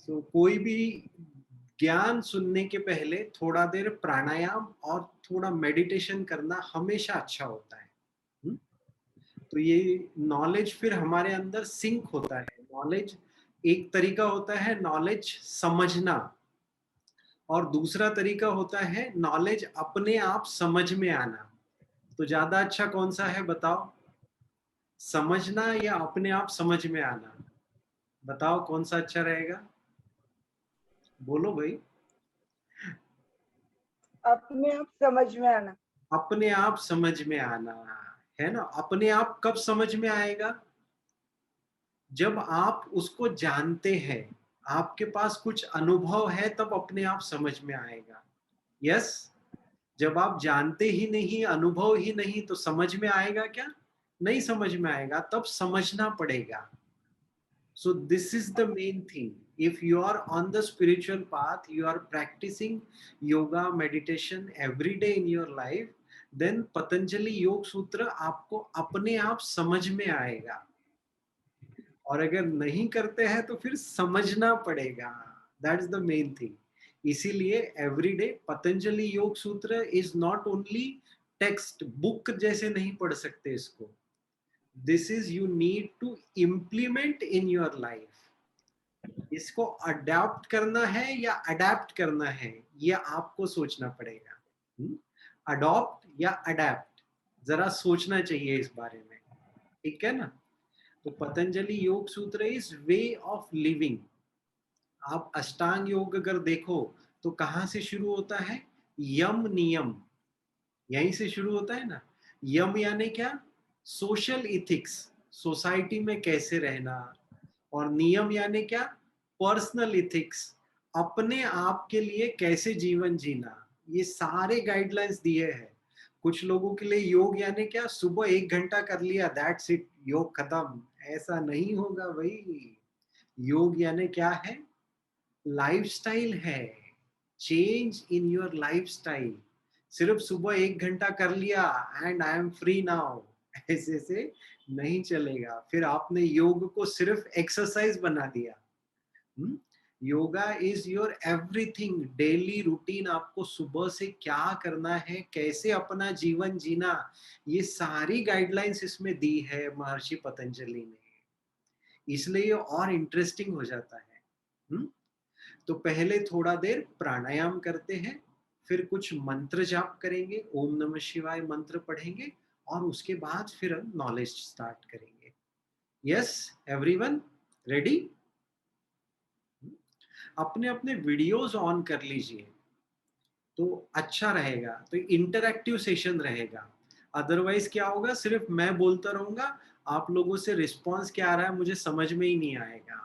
कोई भी ज्ञान सुनने के पहले थोड़ा देर प्राणायाम और थोड़ा मेडिटेशन करना हमेशा अच्छा होता है। हुँ? तो ये नॉलेज फिर हमारे अंदर सिंक होता है। नॉलेज एक तरीका होता है नॉलेज समझना और दूसरा तरीका होता है नॉलेज अपने आप समझ में आना। तो ज़्यादा अच्छा कौन-सा है बताओ? समझना या अपने आप समझ में आना? बताओ कौन-सा अच्छा रहेगा? बोलो भई। अपने आप समझ में आना। अपने आप समझ में आना, है ना? अपने आप कब समझ में आएगा? जब आप उसको जानते हैं, आपके पास कुछ अनुभव है तब अपने आप समझ में आएगा। यस? जब आप जानते ही नहीं, अनुभव ही नहीं तो समझ में आएगा क्या? नहीं समझ में आएगा, तब समझना पड़ेगा। So this is the main thing. If you are on the spiritual path, you are practicing yoga, meditation every day in your life, then Patanjali Yoga सूत्र आपको अपने आप समझ में आएगा। और अगर नहीं करते हैं तो फिर समझना पड़ेगा। That is the main thing. इसीलिए everyday Patanjali Yoga Sutra is not only text book जैसे नहीं पढ़ सकते इसको। This is you need to implement in your life. इसको अडॉप्ट करना है या अडेप्ट करना है, ये आपको सोचना पड़ेगा। अडॉप्ट या अडेप्ट, जरा सोचना चाहिए इस बारे में। ठीक है ना? तो Patanjali Yoga Sutra is way of living. आप अष्टांग योग अगर देखो तो कहाँ से शुरू होता है? यम नियम, यहीं से शुरू होता है ना। यम यानी क्या? सोशल इथिक्स, सोसाइटी में कैसे रहना। और नियम यानी क्या? पर्सनल इथिक्स, अपने आप के लिए कैसे जीवन जीना। ये सारे गाइडलाइंस दिए हैं। कुछ लोगों के लिए योग यानी क्या? सुबह 1 घंटा कर लिया, दैट्स इट, योग खत्म। ऐसा नहीं होगा भाई। योग यानी क्या है? लाइफस्टाइल है। Change in your lifestyle. सिर्फ सुबह 1 घंटा कर लिया and I am free now, ऐसे से नहीं चलेगा। फिर आपने योग को सिर्फ एक्सरसाइज बना दिया। Hmm? Yoga is your everything. Daily routine, आपको सुबह से क्या करना है, कैसे अपना जीवन जीना, ये सारी गाइडलाइंस इसमें दी है महर्षि पतंजलि ने। इसलिए ये और इंटरेस्टिंग हो जाता है। हम्म? तो पहले थोड़ा देर प्राणायाम करते हैं, फिर कुछ मंत्र जाप करेंगे, ओम नमः शिवाय मंत्र पढ़ेंगे और उसके बाद फिर हम नॉलेज स्टार्ट करेंगे। Yes everyone, ready? अपने अपने वीडियोस ऑन कर लीजिए तो अच्छा रहेगा। तो इंटरैक्टिव सेशन रहेगा। अदरवाइज क्या होगा? सिर्फ मैं बोलता रहूंगा, आप लोगों से रिस्पॉन्स क्या आ रहा है मुझे समझ में ही नहीं आएगा।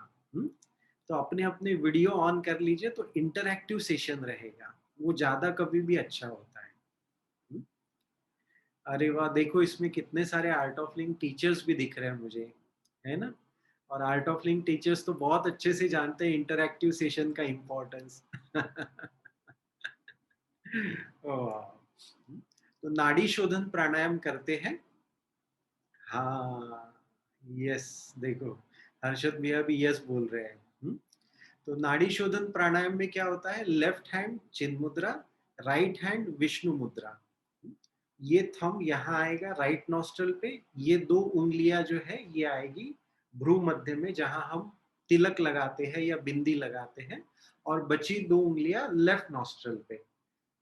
तो अपने अपने वीडियो ऑन कर लीजिए तो इंटरैक्टिव सेशन रहेगा, वो ज्यादा कभी भी अच्छा होता है। हम्म? अरे वाह, देखो इसमें कितने सारे आर्ट ऑफ लिविंग टीचर्स भी दिख रहे हैं मुझे, है ना? और आर्ट ऑफ लिविंग टीचर्स तो बहुत अच्छे से जानते हैं इंटरैक्टिव सेशन का इम्पोर्टेंस। तो नाड़ी शोधन प्राणायाम करते हैं। हाँ, यस, देखो हर्षद भैया भी यस बोल रहे हैं। तो नाड़ी शोधन प्राणायाम में क्या होता है? लेफ्ट हैंड चिन्ह मुद्रा, राइट हैंड विष्णु मुद्रा। ये थंब यहाँ आएगा राइट नॉस्ट्रल पे, ये 2 उंगलियां जो है ये आएगी भ्रू मध्य में जहां हम तिलक लगाते हैं या बिंदी लगाते हैं, और बची 2 उंगलियां लेफ्ट नॉस्ट्रल पे।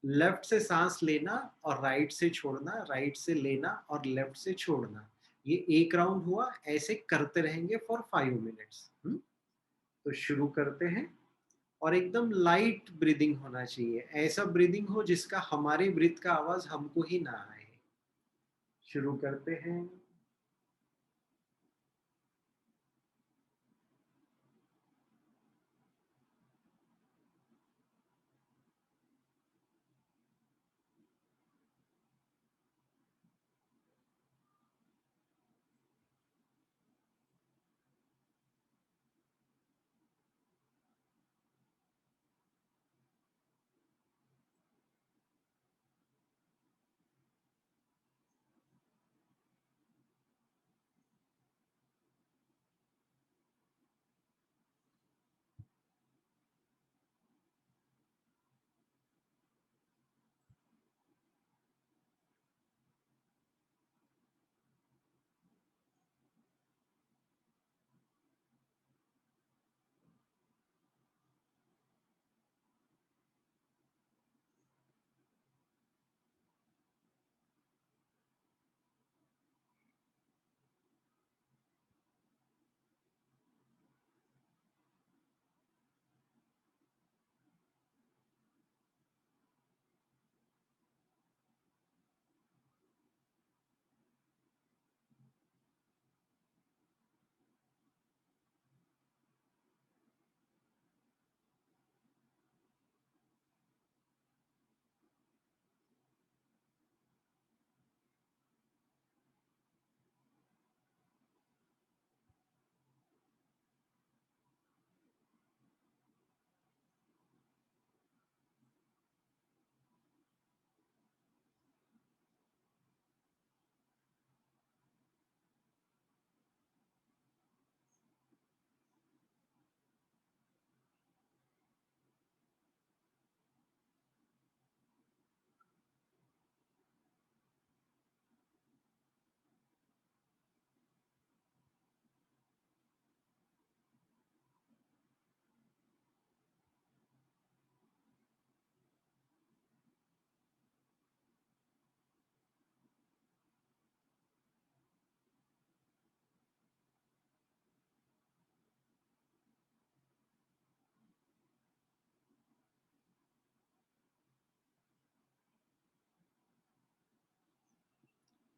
लेफ्ट से सांस लेना और राइट से छोड़ना, राइट से लेना और लेफ्ट से छोड़ना। ये एक राउंड हुआ, ऐसे करते रहेंगे फॉर 5 मिनट्स। तो शुरू करते हैं। और एकदम लाइट ब्रीदिंग होना चाहिए, ऐसा ब्रीदिंग हो जिसका हमारे ब्रीथ का आवाज हमको ही ना आए। शुरू करते हैं।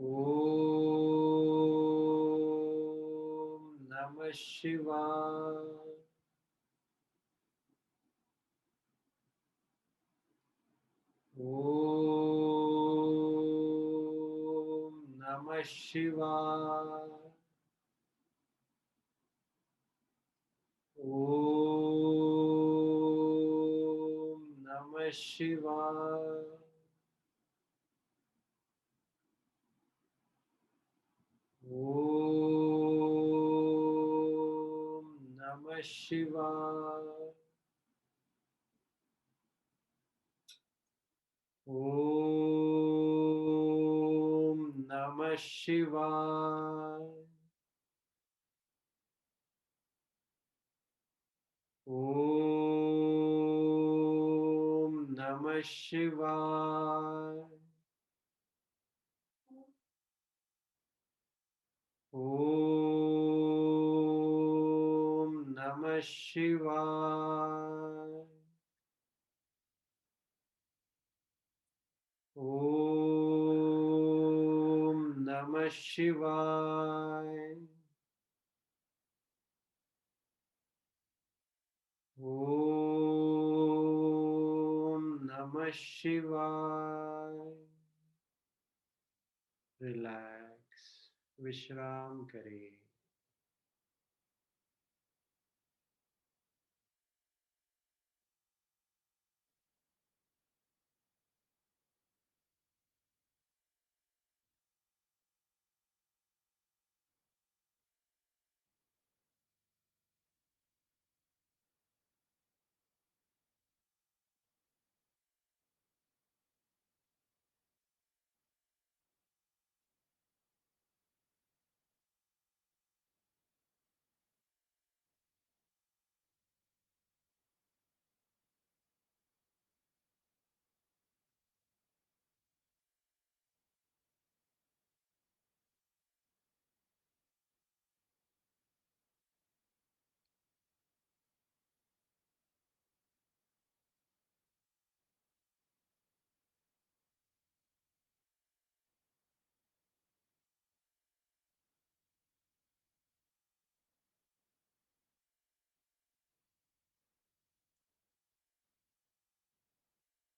ओम नमः शिवाय। ओम नमः शिवाय। ओम नमः शिवाय। ओम नमः शिवाय। ओम नमः शिवाय। ओम नमः शिवाय। ओम नमः शिवाय। ओम नमः शिवाय। ओम नमः शिवाय। रिलैक्स, विश्राम करें।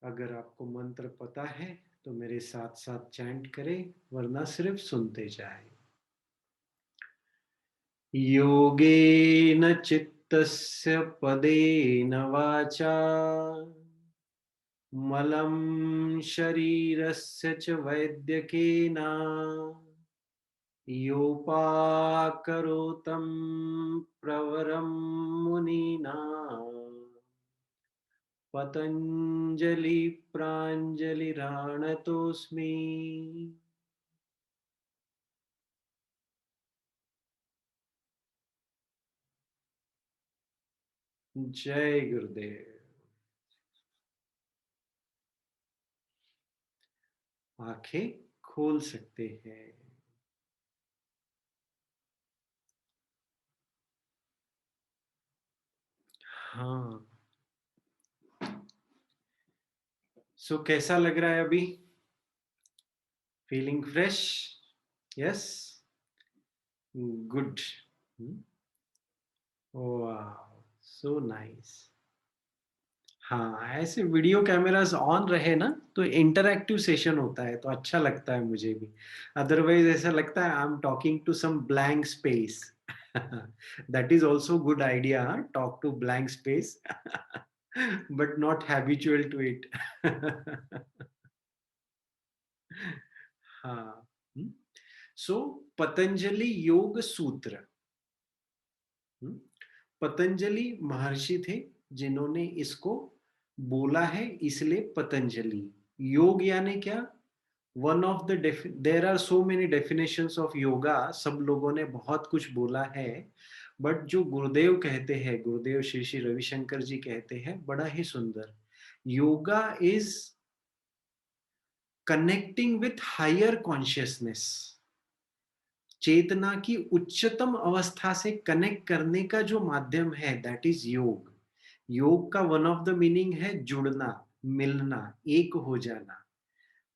अगर आपको मंत्र पता है तो मेरे साथ साथ चैंट करें, वरना सिर्फ सुनते जाएं। योगेन चित्तस्य पदेन वाचा मलं शरीरस्य च वैद्यकेन योपाकरोतं प्रवरं मुनीना पतंजलि प्राञ्जलिराणतोऽस्मि। जय गुरुदेव। आंखें खोल सकते हैं। हाँ, सो कैसा लग रहा है अभी? Feeling fresh? Yes, good. वाह, सो नाइस। हाँ, ऐसे वीडियो कैमरास ऑन रहे ना तो इंटरैक्टिव सेशन होता है, तो अच्छा लगता है मुझे भी। अदरवाइज ऐसा लगता है I am talking to some blank space. That is also good idea, talk to blank space, but not habitual to it. हाँ। सो पतंजलि योग सूत्र। हम्म, पतंजलि महर्षि थे जिन्होंने इसको बोला है, इसलिए पतंजलि। योग यानी क्या? One of the there are so many definitions of yoga, सब लोगों ने बहुत कुछ बोला है, बट जो गुरुदेव कहते हैं, गुरुदेव श्री श्री रविशंकर जी कहते हैं बड़ा ही सुंदर, yoga is connecting with higher consciousness. चेतना की उच्चतम अवस्था से कनेक्ट करने का जो माध्यम है, दैट इज योग। योग का वन ऑफ द मीनिंग है जुड़ना, मिलना, एक हो जाना।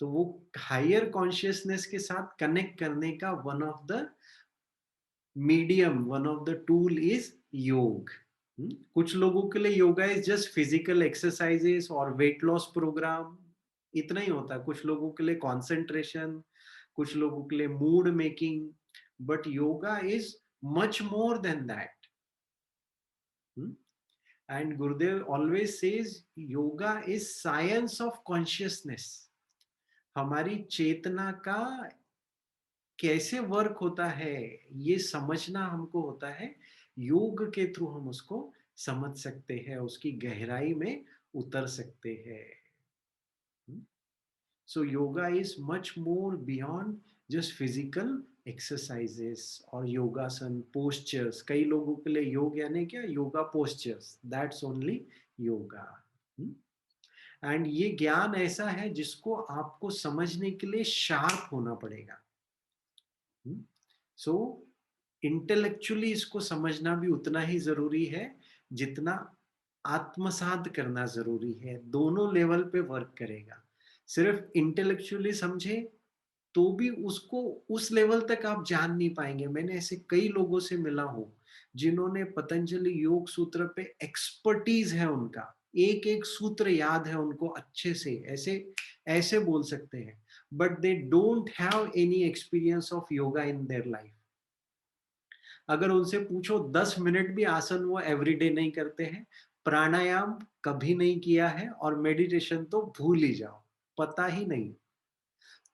तो वो हायर कॉन्शियसनेस के साथ कनेक्ट करने का one of the medium, one of the tool is योग। कुछ लोगों के लिए yoga is just physical exercises और वेट लॉस प्रोग्राम, इतना ही होता है। कुछ लोगों के लिए कंसंट्रेशन, कुछ लोगों के लिए mood making, but yoga is much more than that. And Gurudev always says yoga is science of consciousness. हमारी चेतना का कैसे वर्क होता है ये समझना हमको होता है, योग के थ्रू हम उसको समझ सकते हैं, उसकी गहराई में उतर सकते हैं। So yoga is much more beyond just physical exercises और योगासन पोस्चर्स। कई लोगों के लिए योग यानी क्या, yoga postures, that's only yoga. And ये ज्ञान ऐसा है जिसको आपको समझने के लिए शार्प होना पड़ेगा। सो इंटेलेक्चुअली इसको समझना भी उतना ही जरूरी है जितना आत्मसात करना जरूरी है। दोनों लेवल पे वर्क करेगा। सिर्फ इंटेलेक्चुअली समझे तो भी उसको उस लेवल तक आप जान नहीं पाएंगे। मैंने ऐसे कई लोगों से मिला हूं जिन्होंने पतंजलि योग सूत्र पे एक्सपर्टीज है, उनका एक एक सूत्र याद है उनको अच्छे से, ऐसे ऐसे बोल सकते हैं, but they don't have any experience of yoga in their life. अगर उनसे पूछो 10 मिनट भी आसन वो एवरीडे नहीं करते हैं, प्राणायाम कभी नहीं किया है, और मेडिटेशन तो भूल ही जाओ, पता ही नहीं।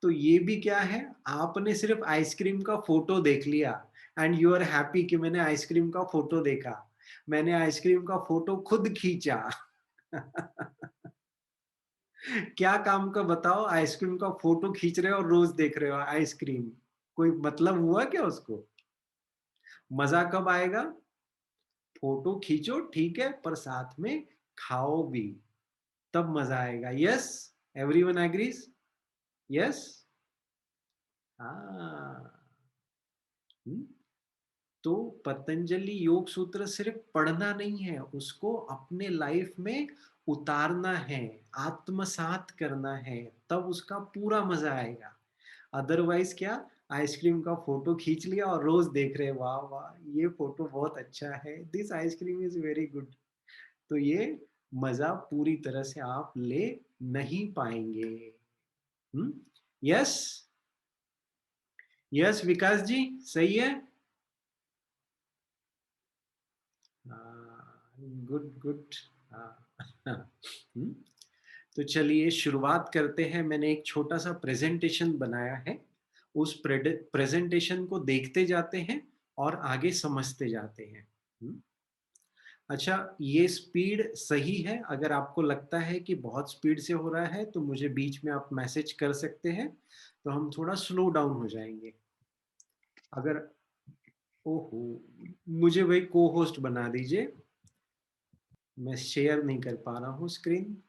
तो ये भी क्या है, आपने सिर्फ आइसक्रीम का फोटो देख लिया एंड यू आर हैप्पी कि मैंने आइसक्रीम का फोटो देखा, मैंने आइसक्रीम का फोटो खुद खींचा। क्या काम का बताओ, आइसक्रीम का फोटो खींच रहे हो और रोज देख रहे हो आइसक्रीम, कोई मतलब हुआ क्या उसको? मजा कब आएगा? फोटो खींचो ठीक है, पर साथ में खाओ भी, तब मजा आएगा। Yes, everyone agrees? यस। हाँ। हम्म? तो पतंजलि योग सूत्र सिर्फ पढ़ना नहीं है, उसको अपने लाइफ में उतारना है, आत्मसात करना है, तब उसका पूरा मजा आएगा। अदरवाइज क्या, आइसक्रीम का फोटो खींच लिया और रोज देख रहे, वाह वाह ये फोटो बहुत अच्छा है, this ice cream is very good, तो ये मजा पूरी तरह से आप ले नहीं पाएंगे। यस, यस विकास जी, सही है। Good good. तो चलिए शुरुआत करते हैं। मैंने एक छोटा सा प्रेजेंटेशन बनाया है, उस प्रेजेंटेशन को देखते जाते हैं और आगे समझते जाते हैं। अच्छा, ये स्पीड सही है? अगर आपको लगता है कि बहुत स्पीड से हो रहा है तो मुझे बीच में आप मैसेज कर सकते हैं, तो हम थोड़ा स्लो डाउन हो जाएंगे। अगर, ओहो, मुझे वही को होस्ट बना दीजिए, मैं शेयर नहीं कर पा रहा हूँ स्क्रीन।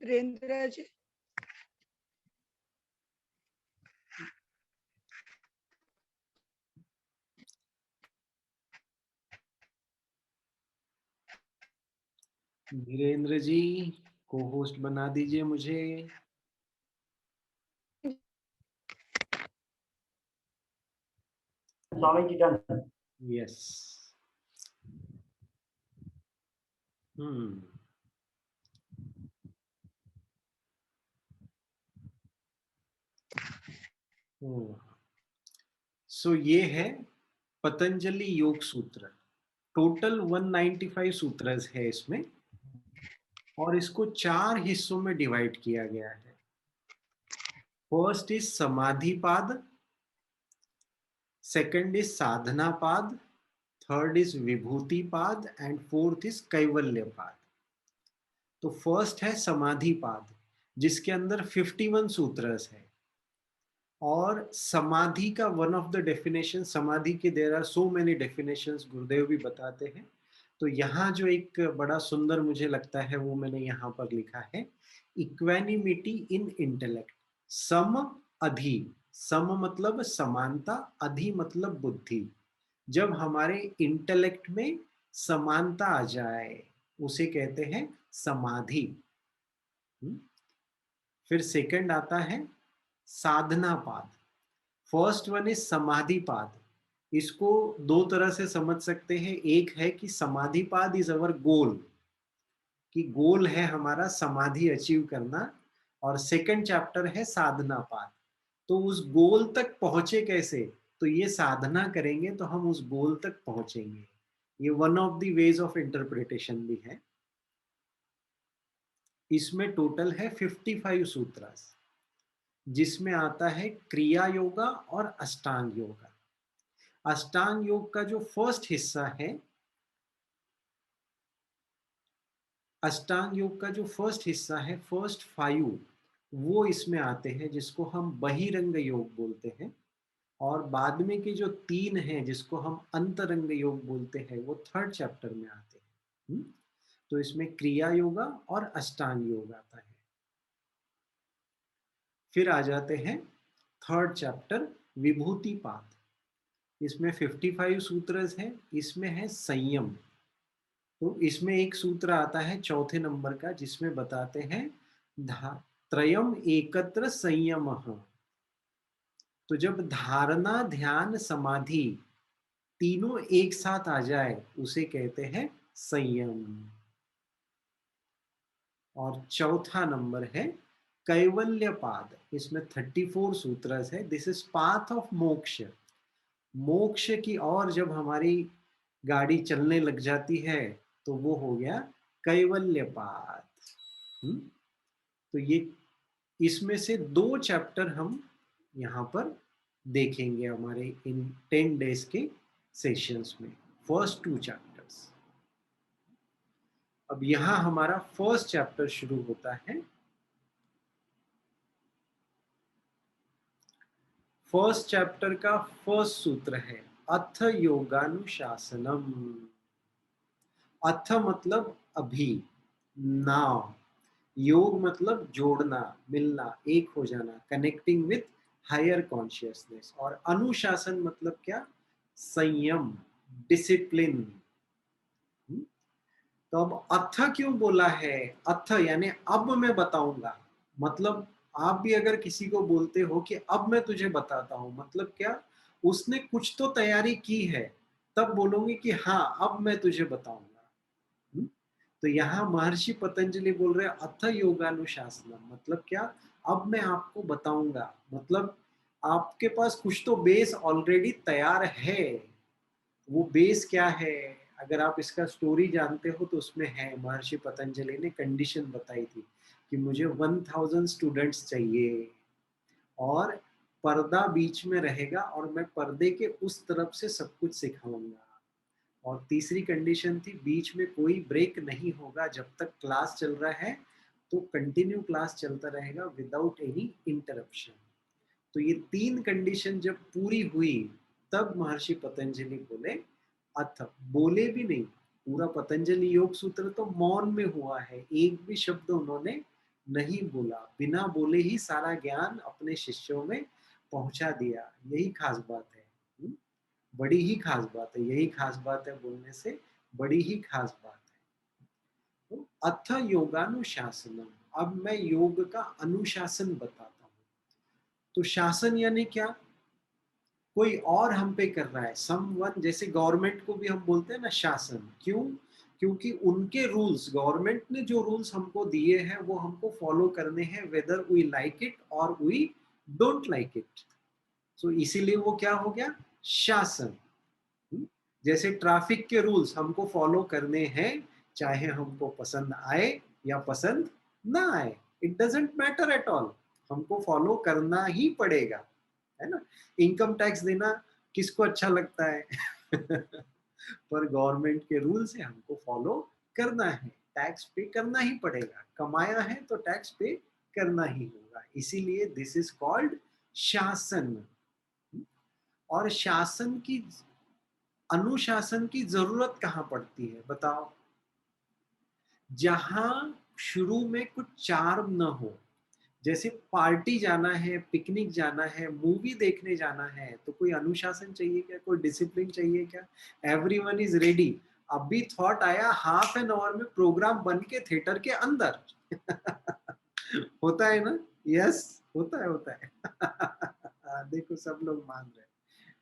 वीरेंद्र जी, धीरेन्द्र जी, को होस्ट बना दीजिए मुझे। स्वामी जी डन। यस। हम्म सो ये है पतंजलि योग सूत्र। टोटल 195 सूत्र है इसमें, और इसको 4 हिस्सों में डिवाइड किया गया है। फर्स्ट इज समाधि पाद, सेकंड इज साधना पाद, थर्ड इज विभूति पाद एंड फोर्थ इज कैवल्य पाद। तो फर्स्ट है समाधि पाद, जिसके अंदर 51 सूत्रस है। और समाधि का one of the definition, samadhi के there are so many definitions, Gurudev भी बताते हैं। तो यहाँ जो एक बड़ा सुंदर मुझे लगता है वो मैंने यहाँ पर लिखा है, इक्वेनिमिटी इन इंटेलेक्ट। सम अधि, सम मतलब समानता, अधि मतलब बुद्धि। जब हमारे इंटेलेक्ट में समानता आ जाए, उसे कहते हैं समाधि। हम्म? फिर सेकंड आता है साधना पाद। फर्स्ट वन इज समाधि पाद। इसको दो तरह से समझ सकते हैं। एक है कि समाधि पाद इज अवर गोल, कि गोल है हमारा समाधि अचीव करना। और सेकंड चैप्टर है साधना पाद। तो उस गोल तक पहुंचे कैसे, तो ये साधना करेंगे तो हम उस गोल तक पहुंचेंगे। ये one of the ways of interpretation भी है। इसमें टोटल है 55 सूत्रास, जिसमें आता है क्रिया योगा और अष्टांग योगा। अष्टांग योग का जो फर्स्ट हिस्सा है, अष्टांग योग का जो फर्स्ट हिस्सा है, फर्स्ट 5 वो इसमें आते हैं, जिसको हम बहिरंग योग बोलते हैं। और बाद में के जो 3 हैं, जिसको हम अंतरंग योग बोलते हैं, वो थर्ड चैप्टर में आते हैं। तो इसमें क्रिया योगा और अष्टांग योग आता है। फिर आ जाते हैं थर्ड चैप्टर विभूति पाद। इसमें 55 सूत्र हैं। इसमें है संयम। तो इसमें एक सूत्र आता है चौथे नंबर का, जिसमें बताते हैं त्रयम एकत्र संयम। तो जब धारणा ध्यान समाधि तीनों एक साथ आ जाए, उसे कहते हैं संयम। और चौथा नंबर है कैवल्य पाद। इसमें 34 सूत्र है। दिस इज पाथ ऑफ मोक्ष। मोक्ष की ओर जब हमारी गाड़ी चलने लग जाती है, तो वो हो गया कैवल्य पाद। तो ये इसमें से 2 चैप्टर हम यहाँ पर देखेंगे हमारे इन 10 डेज के सेशंस में, फर्स्ट 2 चैप्टर्स। अब यहाँ हमारा फर्स्ट चैप्टर शुरू होता है। फर्स्ट चैप्टर का फर्स्ट सूत्र है अथ योगानुशासनम। अथ मतलब अभी, नाउ। योग मतलब जोड़ना, मिलना, एक हो जाना, कनेक्टिंग विथ हायर कॉन्शियसनेस। और अनुशासन मतलब क्या, संयम, डिसिप्लिन। तो अब अथ क्यों बोला है, अथ यानी अब मैं बताऊंगा। मतलब आप भी अगर किसी को बोलते हो कि अब मैं तुझे बताता हूं, मतलब क्या, उसने कुछ तो तैयारी की है, तब बोलोगे कि हाँ अब मैं तुझे बताऊंगा। तो यहाँ महर्षि पतंजलि बोल रहे अथ योगानुशासनम, मतलब क्या, अब मैं आपको बताऊंगा। मतलब आपके पास कुछ तो बेस ऑलरेडी तैयार है। वो बेस क्या है, अगर आप इसका स्टोरी जानते हो तो उसमें है, महर्षि पतंजलि ने कंडीशन बताई थी कि मुझे 1000 स्टूडेंट्स चाहिए और पर्दा बीच में रहेगा और मैं पर्दे के उस तरफ से सब कुछ सिखाऊंगा। और तीसरी कंडीशन थी बीच में कोई ब्रेक नहीं होगा, जब तक क्लास चल रहा है तो कंटिन्यू क्लास चलता रहेगा विदाउट एनी इंटरप्शन। तो ये 3 कंडीशन जब पूरी हुई, तब महर्षि पतंजलि बोले अथ। बोले भी नहीं, पूरा पतंजलि योग सूत्र तो मौन में हुआ है, एक भी शब्द उन्होंने नहीं बोला। बिना बोले ही सारा ज्ञान अपने शिष्यों में पहुंचा दिया। यही खास बात है। बड़ी ही खास बात है, यही खास बात है, बोलने से बड़ी ही खास बात है। तो अथ योगानुशासनम, अब मैं योग का अनुशासन बताता हूँ। तो शासन यानी क्या, कोई और हम पे कर रहा है, समवन। जैसे गवर्नमेंट को भी हम बोलते हैं ना शासन, क्यों, क्योंकि उनके रूल्स, गवर्नमेंट ने जो रूल्स हमको दिए हैं वो हमको फॉलो करने हैं, वेदर वी लाइक इट और वी डोंट लाइक इट। सो इसीलिए वो क्या हो गया, शासन। जैसे ट्रैफिक के रूल्स हमको फॉलो करने हैं, चाहे हमको पसंद आए या पसंद ना आए, it doesn't matter at all, हमको फॉलो करना ही पड़ेगा, है ना। इनकम टैक्स देना किसको अच्छा लगता है पर गवर्नमेंट के रूल्स है, हमको फॉलो करना है, टैक्स पे करना ही पड़ेगा, कमाया है तो टैक्स पे करना ही होगा। इसीलिए दिस इज कॉल्ड शासन। और शासन की, अनुशासन की जरूरत कहाँ पड़ती है बताओ, जहां शुरू में कुछ चार्म न हो। जैसे पार्टी जाना है, पिकनिक जाना है, मूवी देखने जाना है, तो कोई अनुशासन चाहिए क्या, कोई डिसिप्लिन चाहिए क्या, एवरीवन इज रेडी। अभी थॉट आया, हाफ एन आवर में प्रोग्राम बन के थिएटर के अंदर। होता है ना? यस, होता है। देखो सब लोग मान रहे हैं,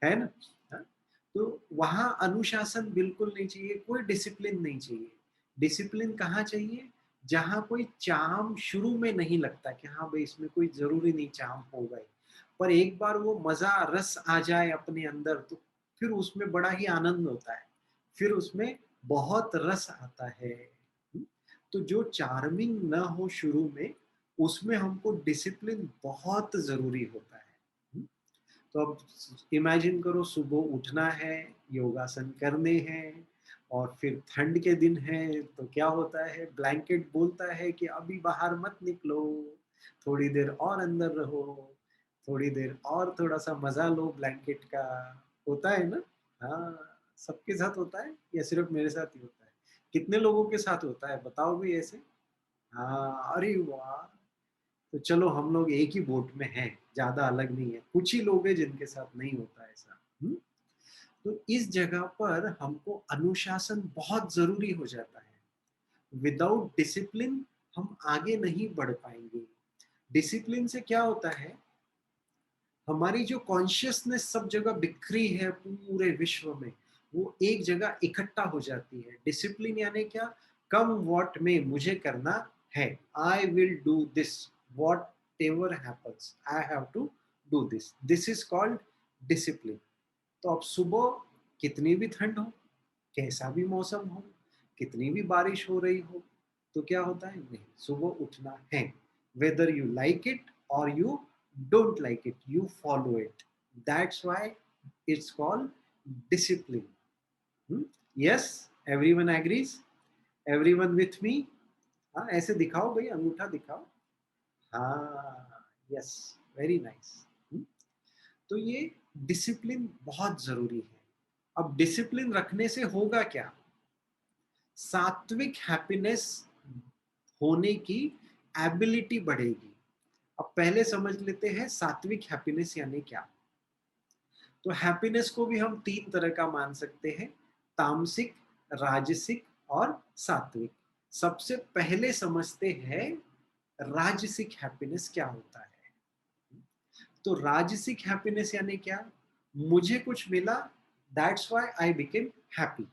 है ना? हाँ, तो वहाँ अनुशासन बिल्कुल नहीं चाहिए, कोई डिसिप्लिन नहीं चाहिए। डिसिप्लिन कहाँ चाहिए? जहाँ कोई चार्म शुरू में नहीं लगता कि हाँ भाई इसमें कोई ज़रूरी नहीं चार्म होगा ही। पर एक बार वो मज़ा, रस आ जाए अपने अंदर तो फिर उसमें बड़ा ही आनंद होता है। फिर उसमें बहुत रस आता है। हुँ? तो जो चार्मिंग ना हो शुरू में, उसमें हमको डिसिप्लिन बहुत ज़रूरी होता है। हुँ? तो अब इमेजिन करो सुबह उठना है, योगासन करने हैं और फिर ठंड के दिन है तो क्या होता है, ब्लैंकेट बोलता है कि अभी बाहर मत निकलो, थोड़ी देर और अंदर रहो, थोड़ी देर और थोड़ा-सा मज़ा लो ब्लैंकेट का, होता है ना? हाँ, सबके साथ होता है या सिर्फ़ मेरे साथ ही होता है? कितने लोगों के साथ होता है बताओ भी ऐसे? हाँ, अरे वाह! तो चलो हम लोग एक ही बोट में हैं, ज़्यादा अलग नहीं है। कुछ ही लोग हैं जिनके साथ नहीं होता ऐसा। हुँ? तो इस जगह पर हमको अनुशासन बहुत ज़रूरी हो जाता है। विदाउट डिसिप्लिन हम आगे नहीं बढ़ पाएँगे। डिसिप्लिन से क्या होता है, हमारी जो कॉन्शियसनेस सब जगह बिखरी है पूरे विश्व में, वो एक जगह इकट्ठा हो जाती है। डिसिप्लिन यानी क्या? कम व्हाट में, मुझे करना है। I will do this, whatever happens, I have to do this. This is called discipline. तो अब सुबह कितनी भी ठंड हो, कैसा भी मौसम हो, कितनी भी बारिश हो रही हो, तो क्या होता है? नहीं, सुबह उठना है। वेदर यू लाइक इट और you don't like it, you follow it. That's why it's called discipline. Yes, everyone agrees? Everyone with me? हाँ, ऐसे दिखाओ भाई, अंगूठा दिखाओ। हाँ, यस, वेरी नाइस। तो ये डिसिप्लिन बहुत जरूरी है। अब डिसिप्लिन रखने से होगा क्या? सात्विक हैप्पीनेस होने की एबिलिटी बढ़ेगी। अब पहले समझ लेते हैं सात्विक हैप्पीनेस यानी क्या। तो हैप्पीनेस को भी हम तीन तरह का मान सकते हैं, तामसिक, राजसिक और सात्विक। सबसे पहले समझते हैं राजसिक हैप्पीनेस क्या होता है। तो राजसिक हैप्पीनेस यानी क्या? मुझे कुछ मिला, that's why I became happy.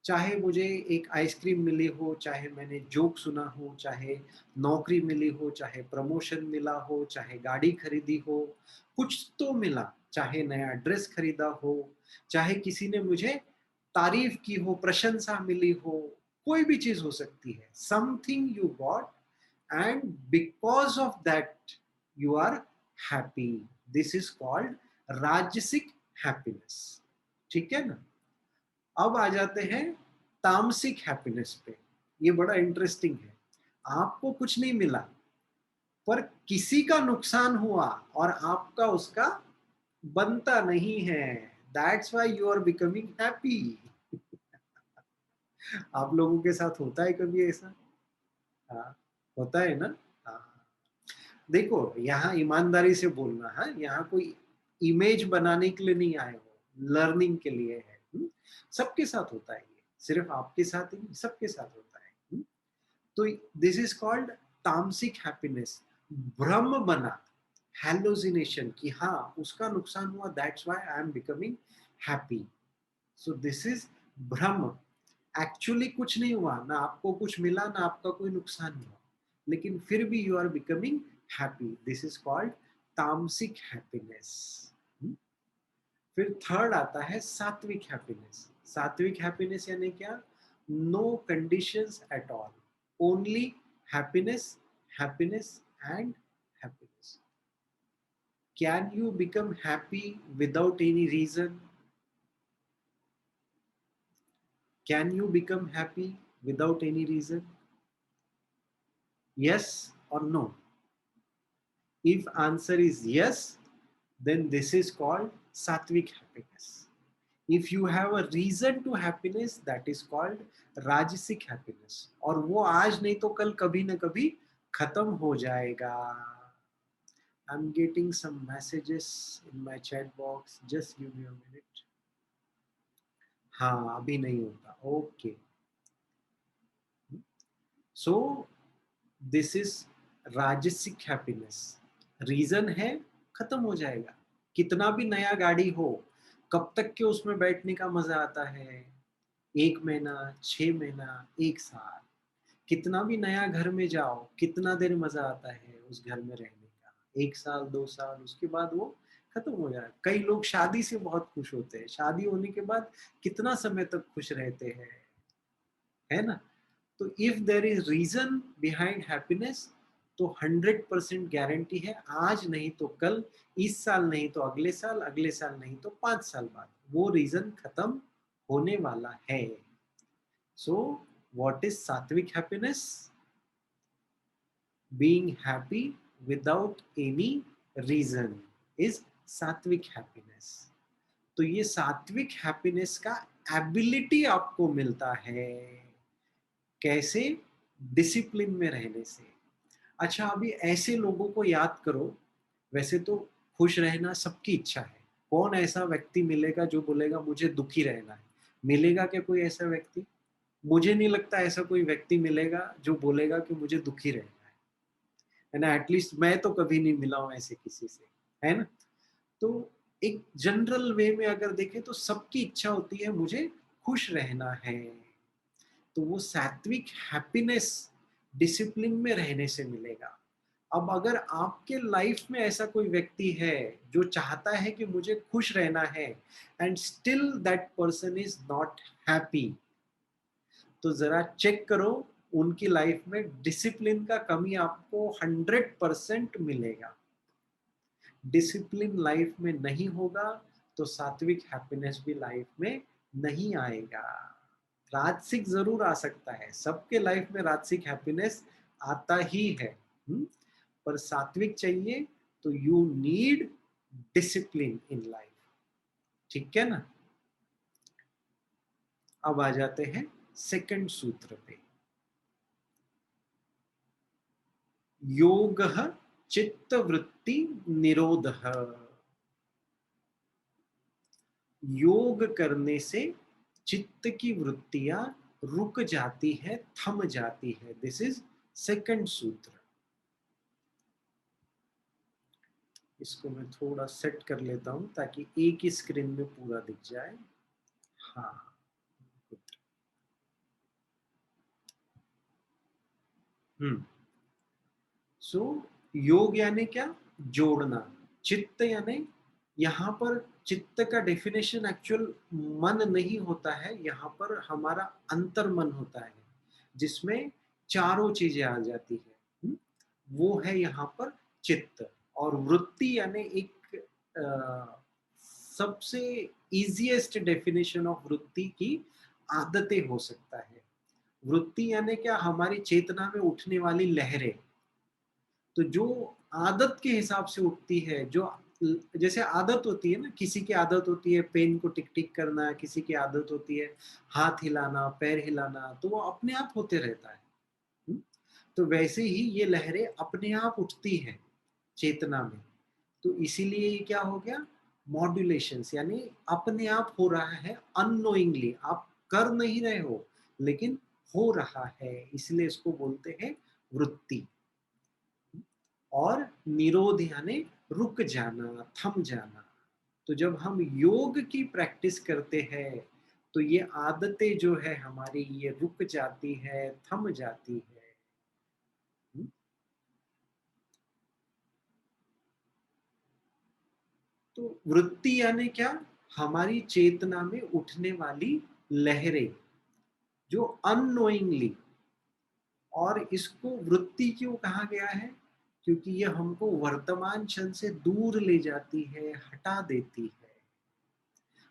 चाहे मुझे एक आइसक्रीम मिली हो, चाहे मैंने जोक सुना हो, चाहे नौकरी मिली हो, चाहे प्रमोशन मिला हो, चाहे गाड़ी खरीदी हो, कुछ तो मिला, चाहे नया ड्रेस खरीदा हो, चाहे किसी ने मुझे तारीफ की हो, प्रशंसा मिली हो, कोई भी चीज हो सकती है। Something you got and because of that you are happy. This is called rajasic happiness. ठीक है ना? अब आ जाते हैं तामसिक हैप्पीनेस पे। ये बड़ा इंटरेस्टिंग है। आपको कुछ नहीं मिला, पर किसी का नुकसान हुआ और आपका उसका बनता नहीं है। That's why you are becoming happy. आप लोगों के साथ होता है कभी ऐसा? हाँ, होता है ना? हाँ। देखो, यहाँ ईमानदारी से बोलना, हाँ, यहाँ कोई इमेज बनाने के लिए नहीं आए हो, लर्निंग के लिए है। सबके साथ होता है ये, सिर्फ आपके साथ ही नहीं, सबके साथ होता है। तो this is called tamasic happiness. भ्रम बना, हेलोजिनेशन कि हाँ उसका नुकसान हुआ, that's why I am becoming happy. So this is भ्रम। एक्चुअली कुछ नहीं हुआ, ना आपको कुछ मिला, ना आपका कोई नुकसान हुआ, लेकिन फिर भी you are becoming happy. This is called tamasic happiness. फिर थर्ड आता है सात्विक हैप्पीनेस। सात्विक हैप्पीनेस यानी क्या? No conditions at all, only happiness, happiness and happiness. Can you become happy without any reason? Can you become happy without any reason? Yes or no? If answer is yes, then this is called sattvic happiness. If you have a reason to happiness, that is called rajasic happiness. और वो आज नहीं तो कल कभी ना कभी खत्म हो जाएगा. I'm getting some messages in my chat box. Just give me a minute. हाँ, अभी नहीं होता। ओके। सो दिस इज राजसिक हैप्पीनेस। रीजन है, खत्म हो जाएगा। कितना भी नया गाड़ी हो, कब तक के उसमें बैठने का मजा आता है? 1 महीना, 6 महीना, 1 साल। कितना भी नया घर में जाओ, कितना देर मजा आता है उस घर में रहने का? 1 साल, 2 साल, उसके बाद वो खत्म हो जाए। कई लोग शादी से बहुत खुश होते हैं, शादी होने के बाद कितना समय तक खुश रहते हैं, है ना? तो if there is reason behind happiness, तो 100% गारंटी है, आज नहीं तो कल, इस साल नहीं तो अगले साल, अगले साल नहीं तो 5 साल बाद वो रीजन खत्म होने वाला है। सो व्हाट इज सात्विक happiness? Being happy without any reason is सात्विक हैप्पीनेस। तो ये सात्विक हैप्पीनेस का एबिलिटी आपको मिलता है। कैसे? डिसिप्लिन में रहने से। अच्छा, अभी ऐसे लोगों को याद करो। वैसे तो खुश रहना सबकी इच्छा है। कौन ऐसा व्यक्ति मिलेगा जो बोलेगा मुझे दुखी रहना है? मिलेगा क्या कोई ऐसा व्यक्ति? मुझे नहीं लगता ऐसा कोई व्यक्ति मिलेगा जो बोलेगा कि मुझे दुखी रहना है ना? एटलीस्ट मैं तो कभी नहीं मिला हूं ऐसे किसी से, है ना? तो एक जनरल वे में अगर देखें तो सबकी इच्छा होती है मुझे खुश रहना है। तो वो सात्विक हैप्पीनेस डिसिप्लिन में रहने से मिलेगा। अब अगर आपके लाइफ में ऐसा कोई व्यक्ति है जो चाहता है कि मुझे खुश रहना है, and still that person is not happy, तो जरा चेक करो, उनकी लाइफ में डिसिप्लिन का कमी आपको 100% मिलेगा। डिसिप्लिन लाइफ में नहीं होगा तो सात्विक हैप्पीनेस भी लाइफ में नहीं आएगा। राजसिक जरूर आ सकता है, सबके लाइफ में राजसिक हैप्पीनेस आता ही है। पर सात्विक चाहिए तो you need discipline in life. ठीक है ना? अब आ जाते हैं सेकंड सूत्र पे। योगः चित्तवृत्ति निरोधः। योग करने से चित्त की वृत्तियां रुक जाती है, थम जाती है। दिस इज सेकंड सूत्र। इसको मैं थोड़ा सेट कर लेता हूं ताकि एक ही स्क्रीन में पूरा दिख जाए। हाँ, हम्म। सो योग यानी क्या? जोड़ना। चित्त यानी, यहाँ पर चित्त का डेफिनेशन एक्चुअल मन नहीं होता है, यहाँ पर हमारा अंतर मन होता है जिसमें चारों चीजें आ जाती है। वो है यहाँ पर चित्त। और वृत्ति यानी एक सबसे इजीएस्ट डेफिनेशन ऑफ वृत्ति की आदतें हो सकता है। वृत्ति यानी क्या? हमारी चेतना में उठने वाली लहरें। तो जो आदत के हिसाब से उठती है, जो जैसे आदत होती है ना, किसी की आदत होती है पेन को टिक टिक करना, किसी की आदत होती है हाथ हिलाना, पैर हिलाना, तो वो अपने आप होते रहता है। हुँ? तो वैसे ही ये लहरें अपने आप उठती हैं चेतना में। तो इसीलिए ये क्या हो गया? मॉड्यूलेशंस, यानी अपने आप हो रहा है अननोइंगली, आप कर नहीं रहे हो लेकिन हो रहा है, इसलिए इसको बोलते हैं वृत्ति। और निरोध यानी रुक जाना, थम जाना। तो जब हम योग की प्रैक्टिस करते हैं तो ये आदतें जो है हमारी, ये रुक जाती है, थम जाती है। तो वृत्ति यानी क्या? हमारी चेतना में उठने वाली लहरें जो अननोइंगली। और इसको वृत्ति क्यों कहा गया है? क्योंकि ये हमको वर्तमान क्षण से दूर ले जाती है, हटा देती है,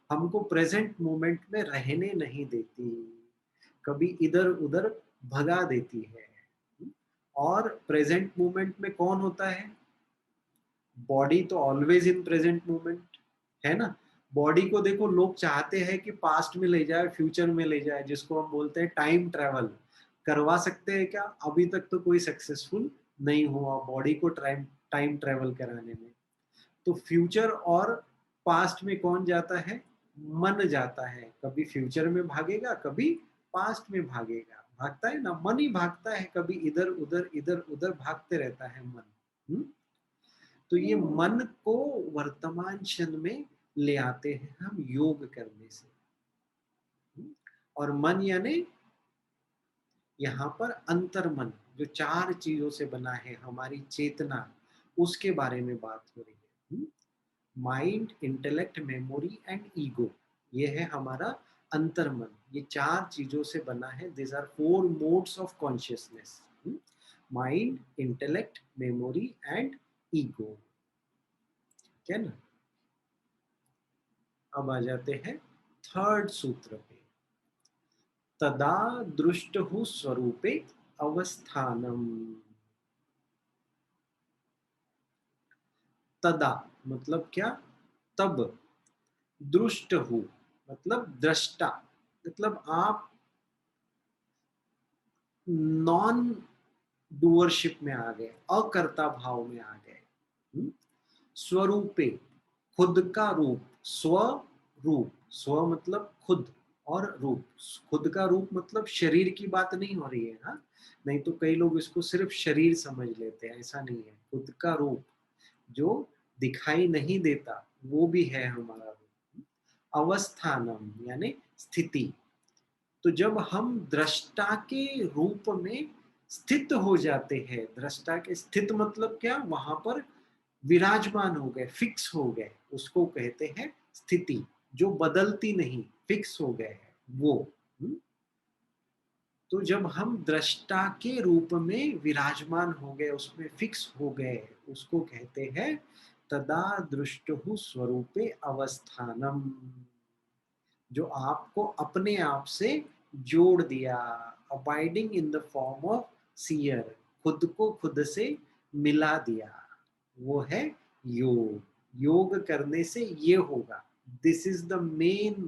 हमको प्रेजेंट मोमेंट में रहने नहीं देती, कभी इधर उधर भगा देती है। और प्रेजेंट मोमेंट में कौन होता है? बॉडी तो ऑलवेज इन प्रेजेंट मोमेंट, है ना? बॉडी को देखो, लोग चाहते हैं कि पास्ट में ले जाए, फ्यूचर में ले जाए, जिसको हम बोलते हैं टाइम ट्रेवल। करवा सकते हैं क्या? अभी तक तो कोई सक्सेसफुल नहीं हुआ बॉडी को टाइम टाइम ट्रेवल कराने में। तो फ्यूचर और पास्ट में कौन जाता है? मन जाता है, कभी फ्यूचर में भागेगा, कभी पास्ट में भागेगा, भागता है ना, मन ही भागता है, कभी इधर उधर इधर उधर भागते रहता है मन। हम्म? तो ये मन को वर्तमान क्षण में ले आते हैं हम योग करने से। हम्म? और मन यानी यहाँ पर अंतर्मन, जो चार चीजों से बना है, हमारी चेतना, उसके बारे में बात हो रही है। Mind, intellect, memory and ego, ये है हमारा अंतर्मन। ये चार चीजों से बना है। This are four modes of consciousness: mind, intellect, memory and ego. ठीक है ना? अब आ जाते हैं थर्ड सूत्र पे। तदा दृष्टहु स्वरूपे अवस्थानम। तदा मतलब क्या? तब। दृष्टहु मतलब दृष्टा, मतलब आप नॉन डूअरशिप में आ गए, अकर्ता भाव में आ गए। स्वरूपे, खुद का रूप, स्वरूप, स्व मतलब खुद, और रूप, खुद का रूप मतलब शरीर की बात नहीं हो रही है। हाँ, नहीं तो कई लोग इसको सिर्फ शरीर समझ लेते हैं, ऐसा नहीं है। खुद का रूप जो दिखाई नहीं देता, वो भी है हमारा रूप। अवस्थानम यानी स्थिति। तो जब हम दृष्टा के रूप में स्थित हो जाते हैं, दृष्टा के स्थित मतलब क्या? वहां पर विराजमान हो गए, फिक्स हो गए, उसको कहते हैं स्थिति। जो बदलती नहीं, फिक्स हो गए है वो। हम्म? तो जब हम दृष्टा के रूप में विराजमान हो गए, उसमें फिक्स हो गए, उसको कहते हैं तदा दृष्टहु स्वरूपे अवस्थानम। जो आपको अपने आप से जोड़ दिया, abiding in the form of seer, खुद को खुद से मिला दिया, वो है योग। योग करने से ये होगा। This is the main